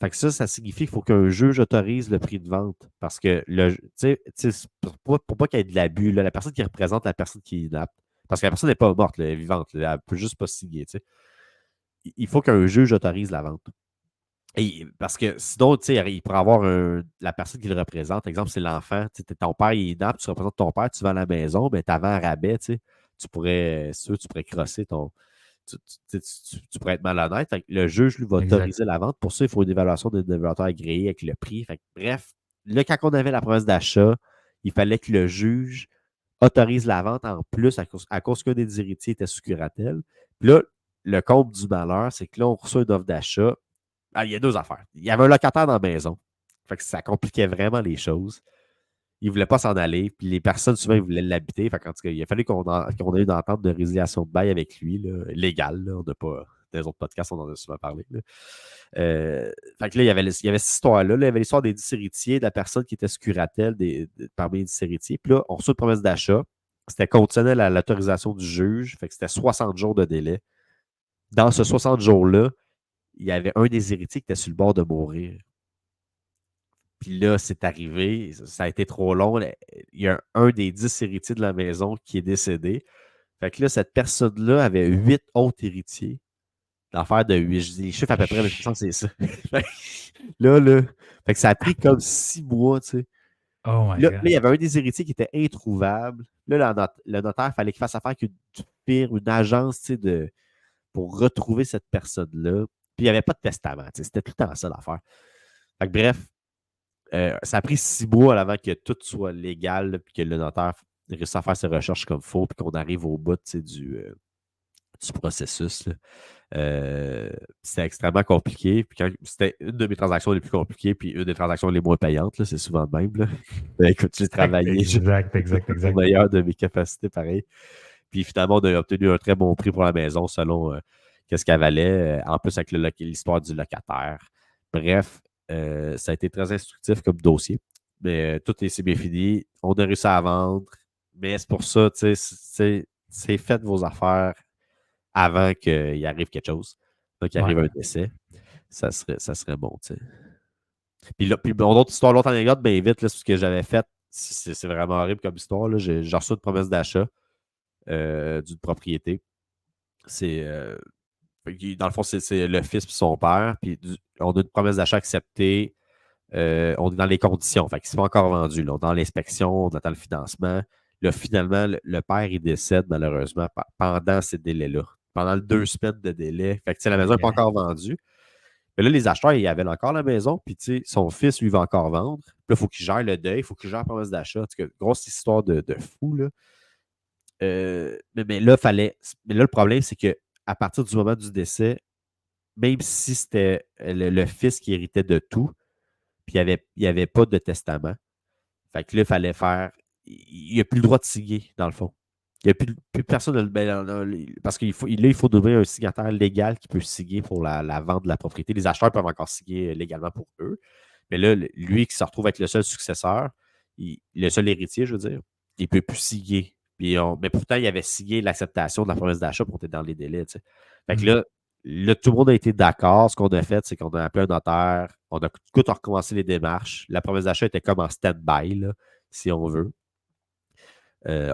Speaker 2: Fait que ça signifie qu'il faut qu'un juge autorise le prix de vente. Parce que, tu sais, pour pas qu'il y ait de l'abus, là, la personne qui représente la personne qui est inapte, parce que la personne n'est pas morte, là, elle est vivante, là, elle peut juste pas signer, tu sais. Il faut qu'un juge autorise la vente. Et parce que sinon, tu sais, il pourrait avoir la personne qui le représente. Exemple, c'est l'enfant. Tu sais, ton père, il est inapte, tu représentes ton père, tu vas à la maison, ben, tu avais un rabais, tu sais. Tu pourrais, tu pourrais crosser ton. Tu pourrais être malhonnête. Fait que le juge, lui, va
Speaker 1: Exact.
Speaker 2: autoriser la vente. Pour ça, il faut une évaluation d'un développeur agréé avec le prix. Fait que, bref, là, quand on avait la promesse d'achat, il fallait que le juge autorise la vente en plus à cause qu'un des héritiers était sous curatelle. Puis là, le comble du malheur, c'est que là, on reçoit une offre d'achat. Ah, il y a deux affaires. Il y avait un locataire dans la maison. Fait que ça compliquait vraiment les choses. Il ne voulait pas s'en aller. Puis les personnes, souvent, ils voulaient l'habiter. Fait qu'en tout cas, il a fallu qu'on ait une entente de résiliation de bail avec lui, là, légale. Là. On n'a pas. Dans les autres podcasts, on en a souvent parlé. Là. Fait que là, il y avait cette histoire-là. Là, il y avait l'histoire des 10 héritiers, de la personne qui était sous curatelle parmi les 10 héritiers. Puis là, on reçoit une promesse d'achat. C'était conditionnel à l'autorisation du juge. Fait que c'était 60 jours de délai. Dans ce 60 jours-là, il y avait un des héritiers qui était sur le bord de mourir. Puis là, c'est arrivé, ça a été trop long. Il y a un des 10 héritiers de la maison qui est décédé. Fait que là, cette personne-là avait 8 autres héritiers. L'affaire de 8, je dis les chiffres à peu près, mais je pense que c'est ça. là, fait que ça a pris comme 6 mois, tu sais.
Speaker 1: Oh my
Speaker 2: Là,
Speaker 1: God.
Speaker 2: il y avait un des héritiers qui était introuvable. Là, le notaire, il fallait qu'il fasse affaire avec une firme, une agence, tu sais, pour retrouver cette personne-là. Puis il n'y avait pas de testament, tu sais. C'était tout le temps ça l'affaire. Fait que bref, ça a pris 6 mois avant que tout soit légal, puis que le notaire réussisse à faire ses recherches comme il faut, puis qu'on arrive au bout du processus. C'était extrêmement compliqué. Puis c'était une de mes transactions les plus compliquées, puis une des transactions les moins payantes. Là, c'est souvent le même. Là. Ben, écoute, j'ai travaillé au meilleur de mes capacités, pareil. Puis finalement, on a obtenu un très bon prix pour la maison selon qu'est-ce qu'elle valait. En plus, avec l'histoire du locataire. Bref, ça a été très instructif comme dossier. Mais tout c'est bien fini. On a réussi à vendre. Mais c'est pour ça, tu sais, c'est faites vos affaires avant qu'il arrive quelque chose. Donc, il arrive un décès. Ça serait bon, tu sais. Puis là, l'autre anecdote, bien vite, là, ce que j'avais fait, c'est vraiment horrible comme histoire. J'ai reçu une promesse d'achat d'une propriété. C'est dans le fond, c'est le fils et son père. Puis on a une promesse d'achat acceptée. On est dans les conditions. Fait qu'ils ne sont pas encore vendus. Là. On est dans l'inspection, on attend le financement. Là, finalement, le père, il décède malheureusement pendant ces délais-là. Pendant 2 semaines de délai. Fait que la maison n'est pas encore vendue. Mais là, les acheteurs, ils avaient encore la maison. Puis son fils, lui, va encore vendre. Puis là, il faut qu'il gère le deuil. Il faut qu'il gère la promesse d'achat. Grosse histoire de fou. Là. Mais là, le problème, c'est qu'à partir du moment du décès, même si c'était le fils qui héritait de tout, puis il n'y avait pas de testament. Fait que là, il fallait faire. Il n'y a plus le droit de signer, dans le fond. Il n'y a plus personne. Parce qu'il faut donner un signataire légal qui peut signer pour la vente de la propriété. Les acheteurs peuvent encore signer légalement pour eux. Mais là, lui qui se retrouve avec le seul successeur, le seul héritier, je veux dire, il ne peut plus signer. Mais pourtant, il avait signé l'acceptation de la promesse d'achat pour être dans les délais. Tu sais. Fait que là, tout le monde a été d'accord. Ce qu'on a fait, c'est qu'on a appelé un notaire. On a tout recommencé les démarches. La promesse d'achat était comme en stand-by, si on veut.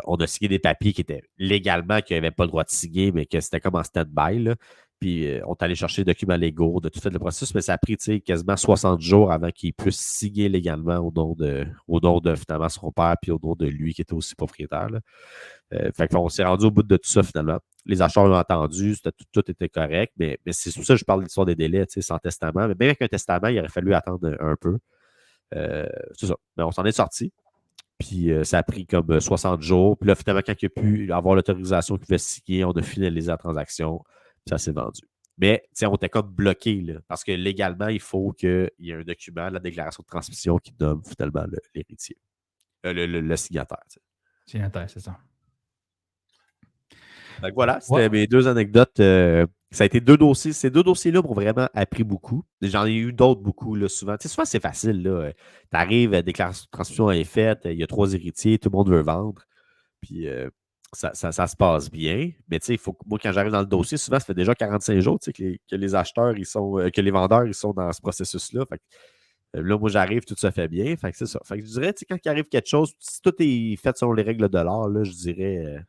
Speaker 2: On a signé des papiers qui étaient légalement, qui n'avaient pas le droit de signer, mais que c'était comme en stand-by. Là. Puis on est allé chercher des documents légaux, de tout fait le processus, mais ça a pris quasiment 60 jours avant qu'il puisse signer légalement au nom de finalement son père, puis au nom de lui qui était aussi propriétaire. Là. Fait qu'on s'est rendu au bout de tout ça finalement. Les acheteurs l'ont entendu, tout était correct, mais c'est pour ça que je parle de l'histoire des délais, sans testament. Mais même avec un testament, il aurait fallu attendre un peu. C'est ça. Mais on s'en est sorti. Puis ça a pris comme 60 jours. Puis là, finalement, quand il a pu avoir l'autorisation qu'il pouvait signer, on a finalisé la transaction. Puis ça s'est vendu. Mais on était comme bloqué, là, parce que légalement, il faut qu'il y ait un document, la déclaration de transmission qui nomme finalement l'héritier, le signataire.
Speaker 1: Signataire, c'est ça.
Speaker 2: Donc voilà, c'était mes 2 anecdotes. Ça a été 2 dossiers. Ces 2 dossiers-là m'ont vraiment appris beaucoup. J'en ai eu d'autres beaucoup, là, souvent. Souvent, c'est facile. Tu arrives, déclaration de transmission est faite, il y a 3 héritiers, tout le monde veut vendre. Puis ça se passe bien. Mais tu sais, moi, quand j'arrive dans le dossier, souvent, ça fait déjà 45 jours que les acheteurs, que les vendeurs, ils sont dans ce processus-là. Fait que, là, moi, j'arrive, tout ça fait bien. Fait que c'est ça. Fait que je dirais, tu sais, quand il arrive quelque chose, si tout est fait selon les règles de l'art, là, je dirais,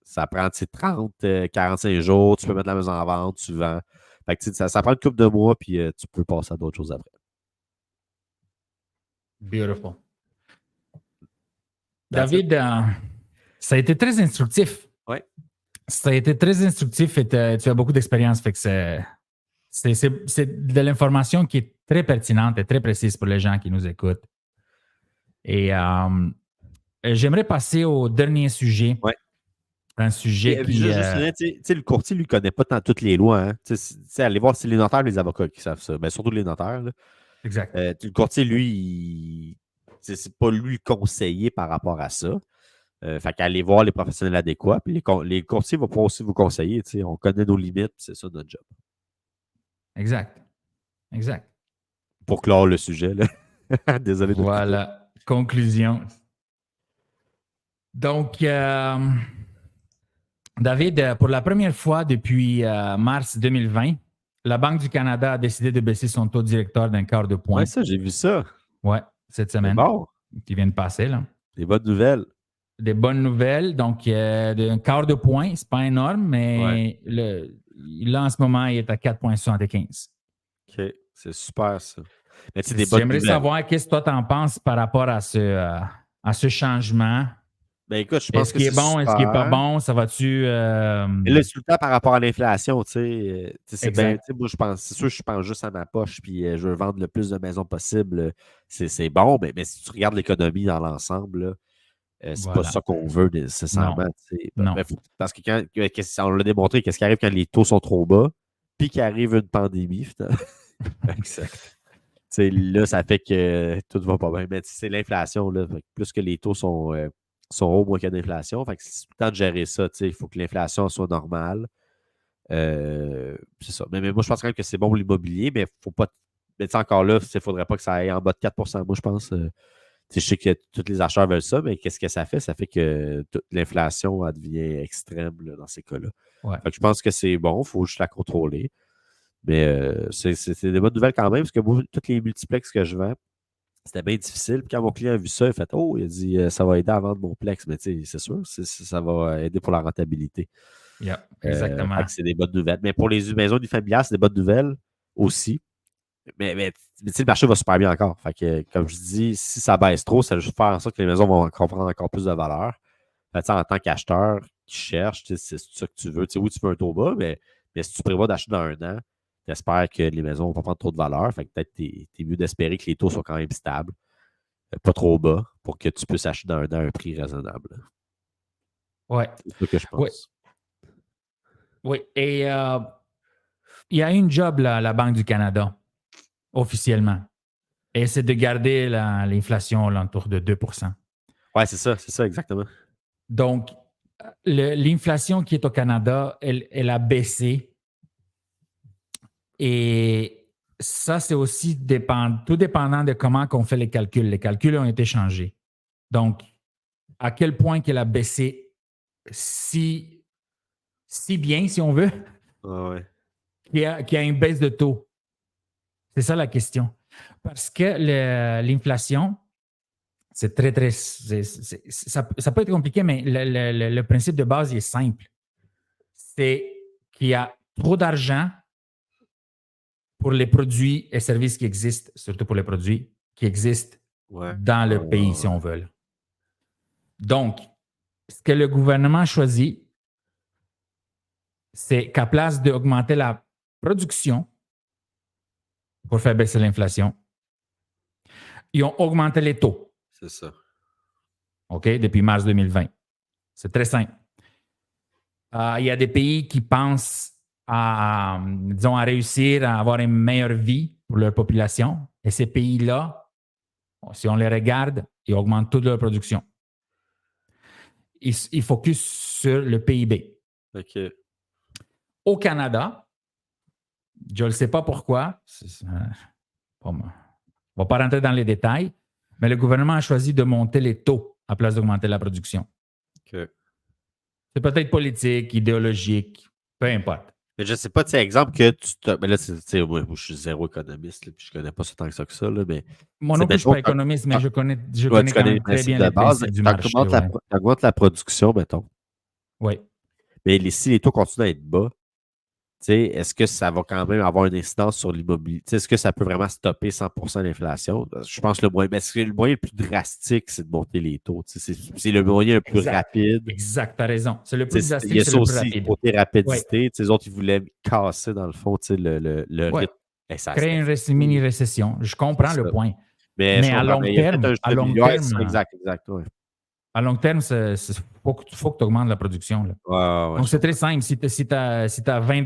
Speaker 2: ça prend 30, 45 jours, tu peux mettre la maison en vente, tu vends. Fait que, ça prend une couple de mois, puis tu peux passer à d'autres choses après.
Speaker 1: Beautiful.
Speaker 2: That's it.
Speaker 1: David, ça a été très instructif.
Speaker 2: Ouais.
Speaker 1: Ça a été très instructif et tu as beaucoup d'expérience. Fait que c'est de l'information qui est très pertinente et très précise pour les gens qui nous écoutent. Et j'aimerais passer au dernier sujet.
Speaker 2: Ouais.
Speaker 1: Un sujet qui...
Speaker 2: tu sais, le courtier, lui, ne connaît pas tant toutes les lois. Hein. Tu sais, allez voir, c'est les notaires les avocats qui savent ça. Ben, surtout les notaires. Là.
Speaker 1: Exact.
Speaker 2: Le courtier, lui, c'est pas lui le conseiller par rapport à ça. Fait qu'aller voir les professionnels adéquats. Puis les courtiers vont pouvoir aussi vous conseiller. Tu sais, on connaît nos limites, c'est ça notre job.
Speaker 1: Exact. Exact.
Speaker 2: Pour clore le sujet, là. Désolé de te couper.
Speaker 1: Voilà. Conclusion. Donc, David, pour la première fois depuis mars 2020, la Banque du Canada a décidé de baisser son taux directeur d'un quart de point.
Speaker 2: Ouais, ça, j'ai vu ça.
Speaker 1: Ouais, cette
Speaker 2: C'est
Speaker 1: semaine
Speaker 2: bon.
Speaker 1: qui vient de passer. Là.
Speaker 2: Des bonnes nouvelles.
Speaker 1: Des bonnes nouvelles. Donc, d'un quart de point, c'est pas énorme, mais là, en ce moment, il est à 4,75.
Speaker 2: OK. C'est super, ça. Mais tu sais, des bonnes
Speaker 1: J'aimerais
Speaker 2: nouvelles.
Speaker 1: savoir qu'est-ce que toi t'en penses par rapport à ce changement.
Speaker 2: Ben écoute, je pense
Speaker 1: Est-ce
Speaker 2: que
Speaker 1: qu'il est
Speaker 2: c'est
Speaker 1: bon? Est-ce qu'il n'est pas
Speaker 2: super.
Speaker 1: bon? Ça va-tu...
Speaker 2: Mais là, c'est tout le temps par rapport à l'inflation, tu sais. C'est bien,
Speaker 1: Exact.
Speaker 2: tu sais, moi, c'est sûr, je pense juste à ma poche, puis je veux vendre le plus de maisons possible. C'est bon, mais si tu regardes l'économie dans l'ensemble, c'est pas
Speaker 1: Voilà.
Speaker 2: ça qu'on veut nécessairement.
Speaker 1: Non.
Speaker 2: Tu sais.
Speaker 1: Non.
Speaker 2: Parce que on l'a démontré, qu'est-ce qui arrive quand les taux sont trop bas, puis qu'il arrive une pandémie, finalement.
Speaker 1: Exact.
Speaker 2: Là, ça fait que tout va pas bien. Mais c'est l'inflation, là. Fait que plus que les taux sont hauts, moins qu'il y a d'inflation. Fait que c'est tout le temps de gérer ça. Il faut que l'inflation soit normale. C'est ça. Mais moi, je pense quand même que c'est bon pour l'immobilier, mais faut pas. Mais encore là, il ne faudrait pas que ça aille en bas de 4 Moi, je pense. Je sais que tous les acheteurs veulent ça, mais qu'est-ce que ça fait? Ça fait que l'inflation elle devient extrême là, dans ces cas-là.
Speaker 1: Ouais.
Speaker 2: Fait que je pense que c'est bon, il faut juste la contrôler. Mais c'est des bonnes nouvelles quand même, parce que moi, tous les multiplex que je vends, c'était bien difficile. Puis quand mon client a vu ça, il a fait Oh, il a dit ça va aider à vendre mon plex. Mais tu sais, c'est sûr, ça va aider pour la rentabilité.
Speaker 1: Yeah, exactement.
Speaker 2: Fait que c'est des bonnes nouvelles. Mais pour les maisons unifamiliales, c'est des bonnes nouvelles aussi. Mais tu sais, le marché va super bien encore. Fait que, comme je dis, si ça baisse trop, ça va juste faire en sorte que les maisons vont prendre encore plus de valeur. Fait que, en tant qu'acheteur qui cherche, c'est ça que tu veux. Tu sais, oui, tu veux un taux bas, mais si tu prévois d'acheter dans un an, tu espères que les maisons ne vont pas prendre trop de valeur. Fait que peut-être t'es mieux d'espérer que les taux soient quand même stables, pas trop bas, pour que tu puisses acheter dans un an à un prix raisonnable.
Speaker 1: Ouais.
Speaker 2: C'est ça que je pense.
Speaker 1: Oui. Et il y a une job, là, à la Banque du Canada, officiellement. Et c'est de garder l'inflation alentour de 2
Speaker 2: Oui, c'est ça, exactement.
Speaker 1: Donc, l'inflation qui est au Canada, elle a baissé. Et ça, c'est aussi tout dépendant de comment on fait les calculs. Les calculs ont été changés. Donc, à quel point qu'elle a baissé si bien, si on veut,
Speaker 2: Ouais.
Speaker 1: qu'il y a une baisse de taux. C'est ça la question. Parce que l'inflation, c'est très, très... ça peut être compliqué, mais le principe de base il est simple. C'est qu'il y a trop d'argent pour les produits et services qui existent, surtout pour les produits qui existent dans le pays, si on veut. Donc, ce que le gouvernement choisit, c'est qu'à place d'augmenter la production pour faire baisser l'inflation, ils ont augmenté les taux.
Speaker 2: C'est ça.
Speaker 1: OK, depuis mars 2020. C'est très simple. Il y a des pays qui pensent disons, à réussir à avoir une meilleure vie pour leur population. Et ces pays-là, si on les regarde, ils augmentent toute leur production. Ils focusent sur le PIB.
Speaker 2: OK.
Speaker 1: Au Canada, je ne sais pas pourquoi, on ne va pas rentrer dans les détails, mais le gouvernement a choisi de monter les taux à place d'augmenter la production.
Speaker 2: OK.
Speaker 1: C'est peut-être politique, idéologique, peu importe.
Speaker 2: Mais je sais pas, tu sais, exemple que tu te. Mais là, moi, je suis zéro économiste, là, puis je connais pas ça tant que ça, là, mais
Speaker 1: Moi
Speaker 2: c'est
Speaker 1: non plus, je ne suis
Speaker 2: mettons,
Speaker 1: pas économiste, mais je
Speaker 2: ouais,
Speaker 1: connais
Speaker 2: tu
Speaker 1: quand
Speaker 2: connais les
Speaker 1: même très
Speaker 2: principes
Speaker 1: bien
Speaker 2: de
Speaker 1: les
Speaker 2: base,
Speaker 1: principes du
Speaker 2: tu
Speaker 1: marché. Ouais.
Speaker 2: augmentes la production, mettons.
Speaker 1: Oui.
Speaker 2: Mais si les taux continuent à être bas, tu sais, est-ce que ça va quand même avoir une incidence sur l'immobilier? Tu sais, est-ce que ça peut vraiment stopper 100% l'inflation? Je pense que le moyen le plus drastique, c'est de monter les taux. Tu sais, c'est le moyen le plus
Speaker 1: Exact.
Speaker 2: rapide.
Speaker 1: Exact, tu as raison. C'est le
Speaker 2: Tu
Speaker 1: plus
Speaker 2: sais, il y
Speaker 1: drastique,
Speaker 2: a
Speaker 1: c'est
Speaker 2: ça
Speaker 1: le plus
Speaker 2: aussi,
Speaker 1: rapide.
Speaker 2: côté
Speaker 1: Oui.
Speaker 2: rapidité. Tu sais, les autres, ils voulaient casser, dans le fond, tu sais, le
Speaker 1: Ouais.
Speaker 2: rythme. Et ça,
Speaker 1: Créer
Speaker 2: c'était
Speaker 1: une
Speaker 2: fou.
Speaker 1: mini-récession. Je comprends
Speaker 2: C'est
Speaker 1: le
Speaker 2: ça.
Speaker 1: point.
Speaker 2: Mais je
Speaker 1: Mais
Speaker 2: comprends. Mais il y a peut-être un juste milieu. Ouais, c'est ça, exact, exact. Ouais,
Speaker 1: à long terme, faut que tu augmentes la production. Là.
Speaker 2: ouais,
Speaker 1: Donc,
Speaker 2: je
Speaker 1: c'est très
Speaker 2: comprends.
Speaker 1: simple. Si tu as, 20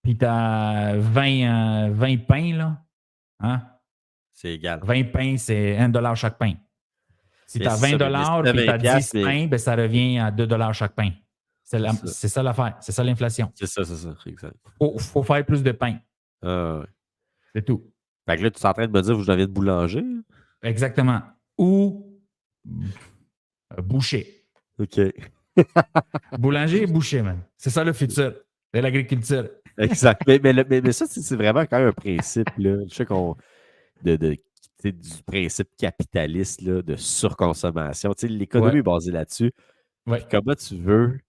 Speaker 1: puis tu as 20 pains, là, hein?
Speaker 2: C'est égal.
Speaker 1: 20 pains, c'est 1 $ chaque pain. Si tu
Speaker 2: Mais
Speaker 1: as
Speaker 2: c'est
Speaker 1: 20
Speaker 2: ça. Mais si t'as
Speaker 1: puis tu
Speaker 2: 20
Speaker 1: as
Speaker 2: piastres,
Speaker 1: 10
Speaker 2: mais
Speaker 1: pains, ben, ça revient à 2 $ chaque pain.
Speaker 2: c'est ça.
Speaker 1: C'est ça l'affaire. C'est ça l'inflation.
Speaker 2: C'est ça, c'est ça. Exact.
Speaker 1: Faut faire plus de pain.
Speaker 2: Ah, ouais.
Speaker 1: C'est tout.
Speaker 2: Fait que là, tu es en train de me dire que je deviens de boulanger?
Speaker 1: Exactement. Ou boucher.
Speaker 2: OK.
Speaker 1: Boulanger et boucher, man. C'est ça le futur de l'agriculture.
Speaker 2: Exact. Mais ça, c'est vraiment quand même un principe, là. Je sais qu'on. Tu sais, du principe capitaliste, là, de surconsommation. Tu sais,
Speaker 1: Ouais.
Speaker 2: l'économie est basée là-dessus.
Speaker 1: Ouais.
Speaker 2: Puis comment tu veux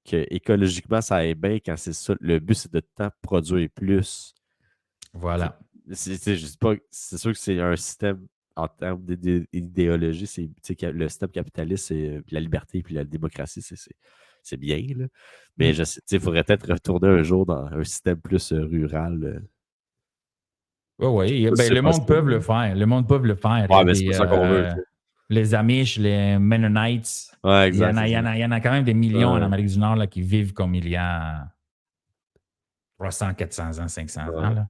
Speaker 2: que écologiquement ça aille bien quand c'est ça? Le but, c'est de tout le temps produire plus.
Speaker 1: Voilà.
Speaker 2: Je dis pas, c'est sûr que c'est un système en termes d'idéologie, le système capitaliste, c'est la liberté puis la démocratie, c'est bien, là. Mais je sais, il faudrait peut-être retourner un jour dans un système plus rural.
Speaker 1: Oui,
Speaker 2: Si
Speaker 1: ben,
Speaker 2: c'est
Speaker 1: le monde peut le
Speaker 2: possible.
Speaker 1: faire. Le monde peut le faire. Il y
Speaker 2: Ouais,
Speaker 1: a
Speaker 2: mais c'est pas ça qu'on veut, tu sais.
Speaker 1: les Amish, les Mennonites.
Speaker 2: Ouais,
Speaker 1: Il y en
Speaker 2: exact,
Speaker 1: a,
Speaker 2: c'est
Speaker 1: il y
Speaker 2: ça.
Speaker 1: en a, il y en a quand même des millions en
Speaker 2: Ouais,
Speaker 1: Amérique du Nord là, qui vivent comme il y a 300, 400 ans, 500 ans.
Speaker 2: ouais.
Speaker 1: Là.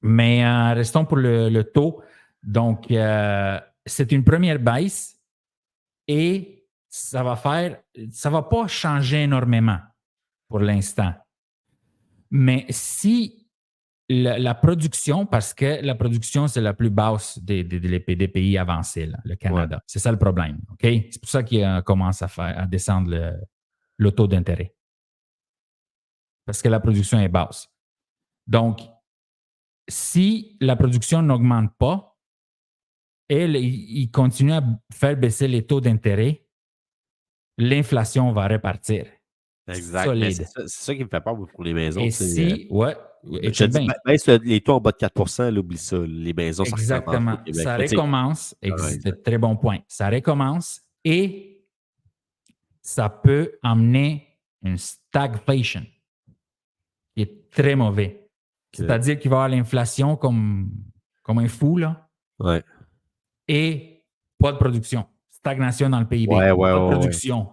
Speaker 1: Mais restons pour le taux. Donc, c'est une première baisse et ça va pas changer énormément pour l'instant. Mais si la production, parce que la production, c'est la plus basse des pays avancés, là, le
Speaker 2: Ouais.
Speaker 1: Canada. C'est ça le problème. OK? C'est pour ça qu'il commence à descendre le taux d'intérêt. Parce que la production est basse. Donc, si la production n'augmente pas, il continue à faire baisser les taux d'intérêt, l'inflation va repartir.
Speaker 2: Exact. Mais
Speaker 1: Solide.
Speaker 2: c'est ça qui me fait peur pour les maisons.
Speaker 1: Et
Speaker 2: Tu sais,
Speaker 1: si, ouais,
Speaker 2: je te
Speaker 1: écoute
Speaker 2: dis,
Speaker 1: bien,
Speaker 2: baisse les taux en bas de 4%, là, oublie ça. Les maisons, ça recommence au
Speaker 1: exactement,
Speaker 2: Québec.
Speaker 1: ça
Speaker 2: Mais tu sais,
Speaker 1: recommence,
Speaker 2: exact.
Speaker 1: très bon point, ça recommence et ça peut amener une stagflation qui est très mauvais. C'est-à-dire qu'il va y avoir l'inflation comme un fou, là,
Speaker 2: Ouais.
Speaker 1: et pas de production. Stagnation dans le
Speaker 2: Ouais,
Speaker 1: PIB.
Speaker 2: ouais,
Speaker 1: Pas de
Speaker 2: ouais, ouais.
Speaker 1: production.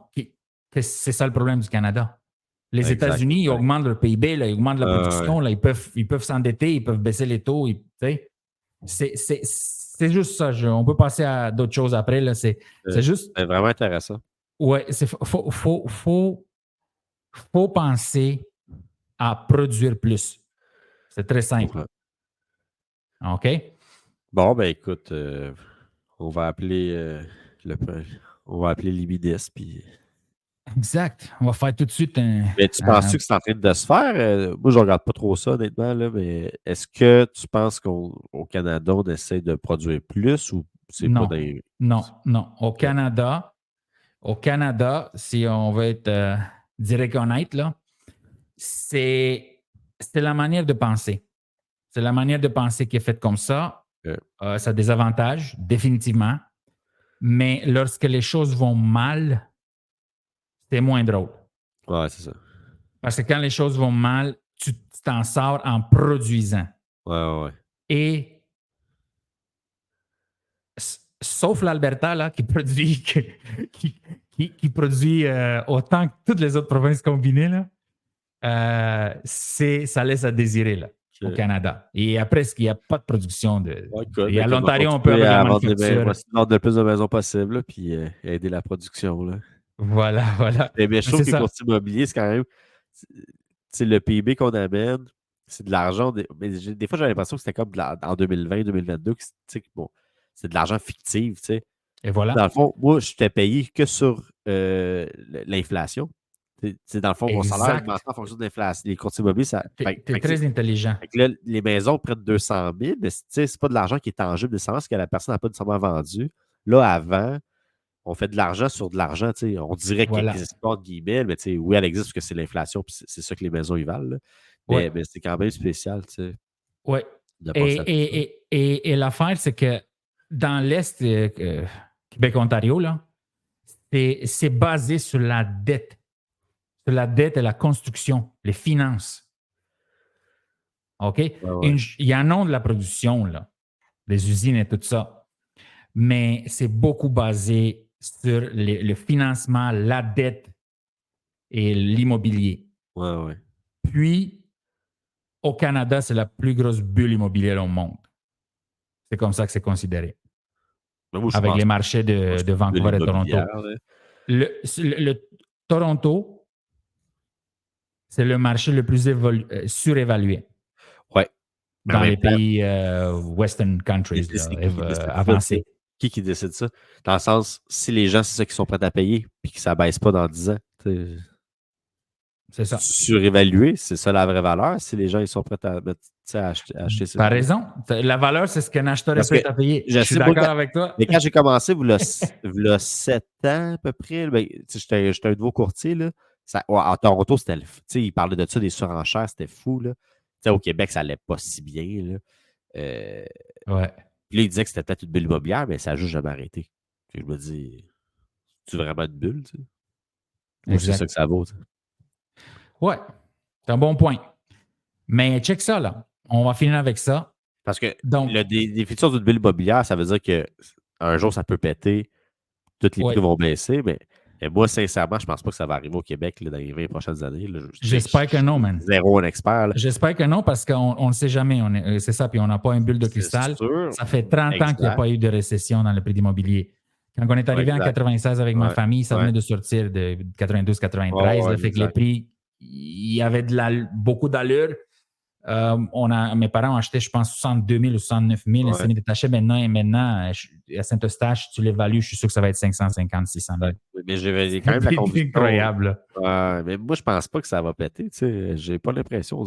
Speaker 1: C'est ça le problème du Canada. Les
Speaker 2: Exact,
Speaker 1: États-Unis, ils
Speaker 2: exact.
Speaker 1: augmentent leur PIB, là, ils augmentent la
Speaker 2: Ouais.
Speaker 1: production, là, ils peuvent s'endetter, ils peuvent baisser les taux. C'est juste ça. On peut passer à d'autres choses après. Là. C'est juste.
Speaker 2: C'est vraiment intéressant.
Speaker 1: Ouais, faut penser à produire plus. C'est très simple.
Speaker 2: Ouais.
Speaker 1: OK?
Speaker 2: Bon, ben écoute, on va appeler le on va appeler Libidis, puis.
Speaker 1: Exact. On va faire tout de suite
Speaker 2: Mais tu penses-tu que c'est en train de se faire? Moi, je regarde pas trop ça, honnêtement, là, mais est-ce que tu penses qu'au Canada, on essaie de produire plus ou c'est pas
Speaker 1: non,
Speaker 2: des.
Speaker 1: non.
Speaker 2: OK.
Speaker 1: Au Canada, si on veut être direct honnête, là, c'est la manière de penser. C'est la manière de penser qui est faite comme ça.
Speaker 2: OK.
Speaker 1: Ça a des avantages, définitivement. Mais lorsque les choses vont mal, c'est moins drôle.
Speaker 2: Ouais, c'est ça.
Speaker 1: Parce que quand les choses vont mal, tu t'en sors en produisant.
Speaker 2: Ouais, ouais, ouais.
Speaker 1: Et sauf l'Alberta, là, qui produit, qui produit autant que toutes les autres provinces combinées, là, ça laisse à désirer là, au
Speaker 2: OK.
Speaker 1: Canada. Et après, il n'y a pas de production.
Speaker 2: Ouais, écoute,
Speaker 1: Et à
Speaker 2: on va
Speaker 1: l'Ontario, on peut
Speaker 2: continuer
Speaker 1: avec la
Speaker 2: à vendre on va
Speaker 1: manufacture.
Speaker 2: essayer de vendre le plus de maisons possible, là, puis aider la production, là.
Speaker 1: Voilà, voilà.
Speaker 2: Mais je
Speaker 1: Mais
Speaker 2: trouve
Speaker 1: c'est
Speaker 2: que
Speaker 1: ça.
Speaker 2: courtier immobilier, c'est quand même. C'est le PIB qu'on amène, c'est de l'argent. Mais des fois, j'ai l'impression que c'était comme en 2020, 2022, que bon, c'est de l'argent fictif, tu sais.
Speaker 1: Et voilà.
Speaker 2: Dans le fond, moi, je t'ai payé que sur l'inflation. Dans le fond, mon salaire augmente
Speaker 1: Exact.
Speaker 2: en fonction de l'inflation. Les courtiers immobiliers, ça.
Speaker 1: Tu es très intelligent.
Speaker 2: Fait que là, les maisons prennent 200 000, mais c'est pas de l'argent qui est tangible nécessairement, parce que la personne n'a pas nécessairement vendu. Là, avant, on fait de l'argent sur de l'argent. On dirait qu'elle
Speaker 1: Voilà.
Speaker 2: n'existe pas, entre guillemets, mais oui, elle existe parce que c'est l'inflation, puis c'est ça que les maisons y valent. Là.
Speaker 1: Oui.
Speaker 2: Mais c'est quand même spécial,
Speaker 1: Oui.
Speaker 2: de penser à tout ça.
Speaker 1: Et l'affaire, c'est que dans l'Est, Québec-Ontario, là, c'est basé sur la dette. Sur la dette et la construction, les finances. OK?
Speaker 2: Ouais.
Speaker 1: Il y en a de la production, là, des usines et tout ça. Mais c'est beaucoup basé sur le financement, la dette et l'immobilier.
Speaker 2: Ouais.
Speaker 1: Puis, au Canada, c'est la plus grosse bulle immobilière au monde. C'est comme ça que c'est considéré.
Speaker 2: Mais moi, je
Speaker 1: Avec
Speaker 2: pense
Speaker 1: les marchés
Speaker 2: pas
Speaker 1: de
Speaker 2: une bulle
Speaker 1: Vancouver et Toronto.
Speaker 2: immobilière. Là.
Speaker 1: Le Toronto, c'est le marché le plus surévalué
Speaker 2: Ouais. Mais en
Speaker 1: dans
Speaker 2: même
Speaker 1: les
Speaker 2: temps,
Speaker 1: pays Western countries
Speaker 2: c'est
Speaker 1: là,
Speaker 2: qui décide ça?
Speaker 1: avancés.
Speaker 2: Qui décide ça? Dans le sens, si les gens, c'est ça qui sont prêts à payer, puis que ça ne baisse pas dans 10 ans,
Speaker 1: C'est ça.
Speaker 2: surévaluer, c'est ça la vraie valeur, si les gens ils sont prêts à, acheter
Speaker 1: Tu as raison. La valeur, c'est ce qu'un acheteur est
Speaker 2: Parce que
Speaker 1: prêt à payer.
Speaker 2: je
Speaker 1: Je suis
Speaker 2: sais, moi,
Speaker 1: d'accord avec toi.
Speaker 2: mais quand j'ai commencé, v'là 7 ans à peu près, ben, j'étais un nouveau courtier. Là, à Toronto, c'était ils parlaient de ça, des surenchères, c'était fou. Là. Au Québec, ça n'allait pas si bien. Là.
Speaker 1: Ouais.
Speaker 2: Puis là, ils disaient que c'était peut-être une bulle immobilière, mais ça n'a juste jamais arrêté. Puis je me dis, c'est vraiment une bulle? Ou c'est ça que ça vaut?
Speaker 1: Ouais. C'est un bon point. Mais check ça, là. On va finir avec ça.
Speaker 2: Parce que
Speaker 1: Donc,
Speaker 2: des futurs d'une bulle immobilière, ça veut dire qu'un jour, ça peut péter, tous les prix vont baisser, mais moi, sincèrement, je pense pas que ça va arriver au Québec là, dans les 20 prochaines années. Là.
Speaker 1: J'espère que non, man.
Speaker 2: Zéro un expert. Là.
Speaker 1: J'espère que non, parce qu'on ne sait jamais. C'est ça, puis on n'a pas une bulle de cristal.
Speaker 2: Sûr.
Speaker 1: Ça fait 30 ans qu'il n'y a pas eu de récession dans le prix d'immobilier. Quand on est arrivé en 96 avec ma famille, ça venait de sortir de 92-93. Fait que les prix, il y avait beaucoup d'allure. Mes parents ont acheté, je pense, 62 000 ou 69 000 un semi-détaché. Maintenant, à Saint-Eustache, tu l'évalues, je suis sûr que ça va être 550, 600 000.
Speaker 2: Mais j'ai quand même la conviction.
Speaker 1: C'est incroyable.
Speaker 2: Mais moi, je pense pas que ça va péter. J'ai pas l'impression.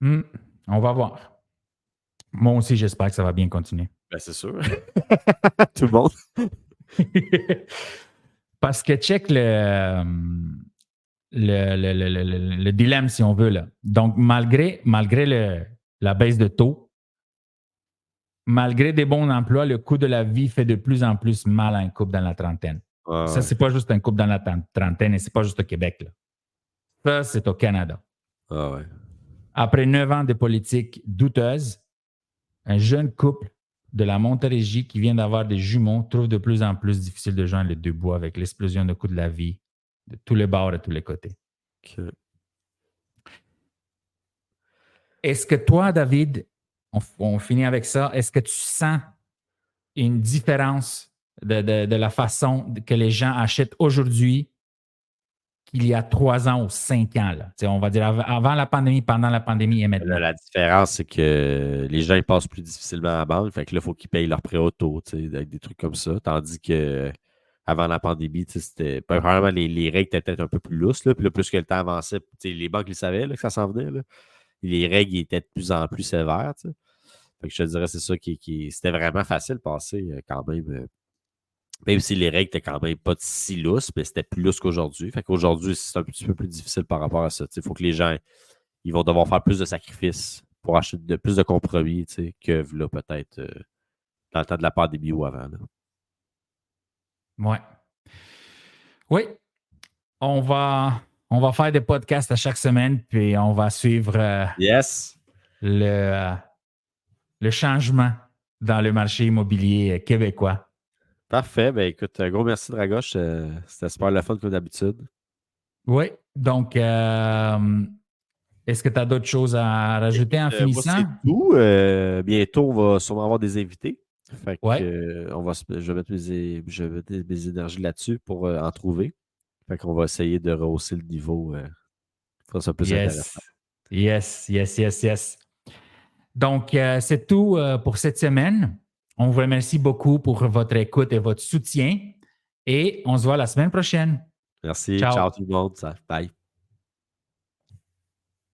Speaker 1: On va voir. Moi aussi, j'espère que ça va bien continuer.
Speaker 2: Ben, c'est sûr. Tout le monde.
Speaker 1: Parce que check le dilemme, si on veut. Là. Donc, malgré la baisse de taux, malgré des bons emplois, le coût de la vie fait de plus en plus mal à un couple dans la trentaine. Ça, c'est pas juste un couple dans la trentaine et c'est pas juste au Québec. Là. Ça, c'est au Canada. Après 9 ans de politique douteuse, un jeune couple de la Montérégie qui vient d'avoir des jumeaux trouve de plus en plus difficile de joindre les deux bouts avec l'explosion de coût de la vie de tous les bords et de tous les côtés.
Speaker 2: Okay.
Speaker 1: Est-ce que toi, David, on finit avec ça, est-ce que tu sens une différence de la façon que les gens achètent aujourd'hui qu'il y a 3 ans ou 5 ans? Là? On va dire avant la pandémie, pendant la pandémie et maintenant.
Speaker 2: La différence, c'est que les gens ils passent plus difficilement à la banque. Fait que là, il faut qu'ils payent leur prêt auto, avec des trucs comme ça. Tandis que avant la pandémie, c'était probablement les règles étaient peut-être un peu plus lousses. Là, puis là, plus que le temps avançait, les banques ils savaient là, que ça s'en venait. Là. Les règles étaient de plus en plus sévères. Fait que je te dirais, c'est ça c'était vraiment facile de passer quand même. Même si les règles étaient quand même pas si lousses, mais c'était plus lousse qu'aujourd'hui. Fait qu'aujourd'hui, c'est un petit peu plus difficile par rapport à ça. Il faut que les gens ils vont devoir faire plus de sacrifices pour acheter plus de compromis que là, peut-être dans le temps de la pandémie ou avant. Là.
Speaker 1: Ouais. Oui. On va faire des podcasts à chaque semaine, puis on va suivre le changement dans le marché immobilier québécois.
Speaker 2: Parfait. Ben écoute, un gros merci, Dragoche. C'était super le fun comme d'habitude.
Speaker 1: Oui. Donc, est-ce que tu as d'autres choses à rajouter en finissant?
Speaker 2: Moi, c'est tout. Bientôt, on va sûrement avoir des invités. Fait que, je vais mettre mes énergies là-dessus pour en trouver. Fait qu'on va essayer de rehausser le niveau. Faire ça plus intéressant.
Speaker 1: Yes. Donc, c'est tout pour cette semaine. On vous remercie beaucoup pour votre écoute et votre soutien et on se voit la semaine prochaine.
Speaker 2: Merci.
Speaker 1: Ciao.
Speaker 2: Ciao tout le monde. Bye.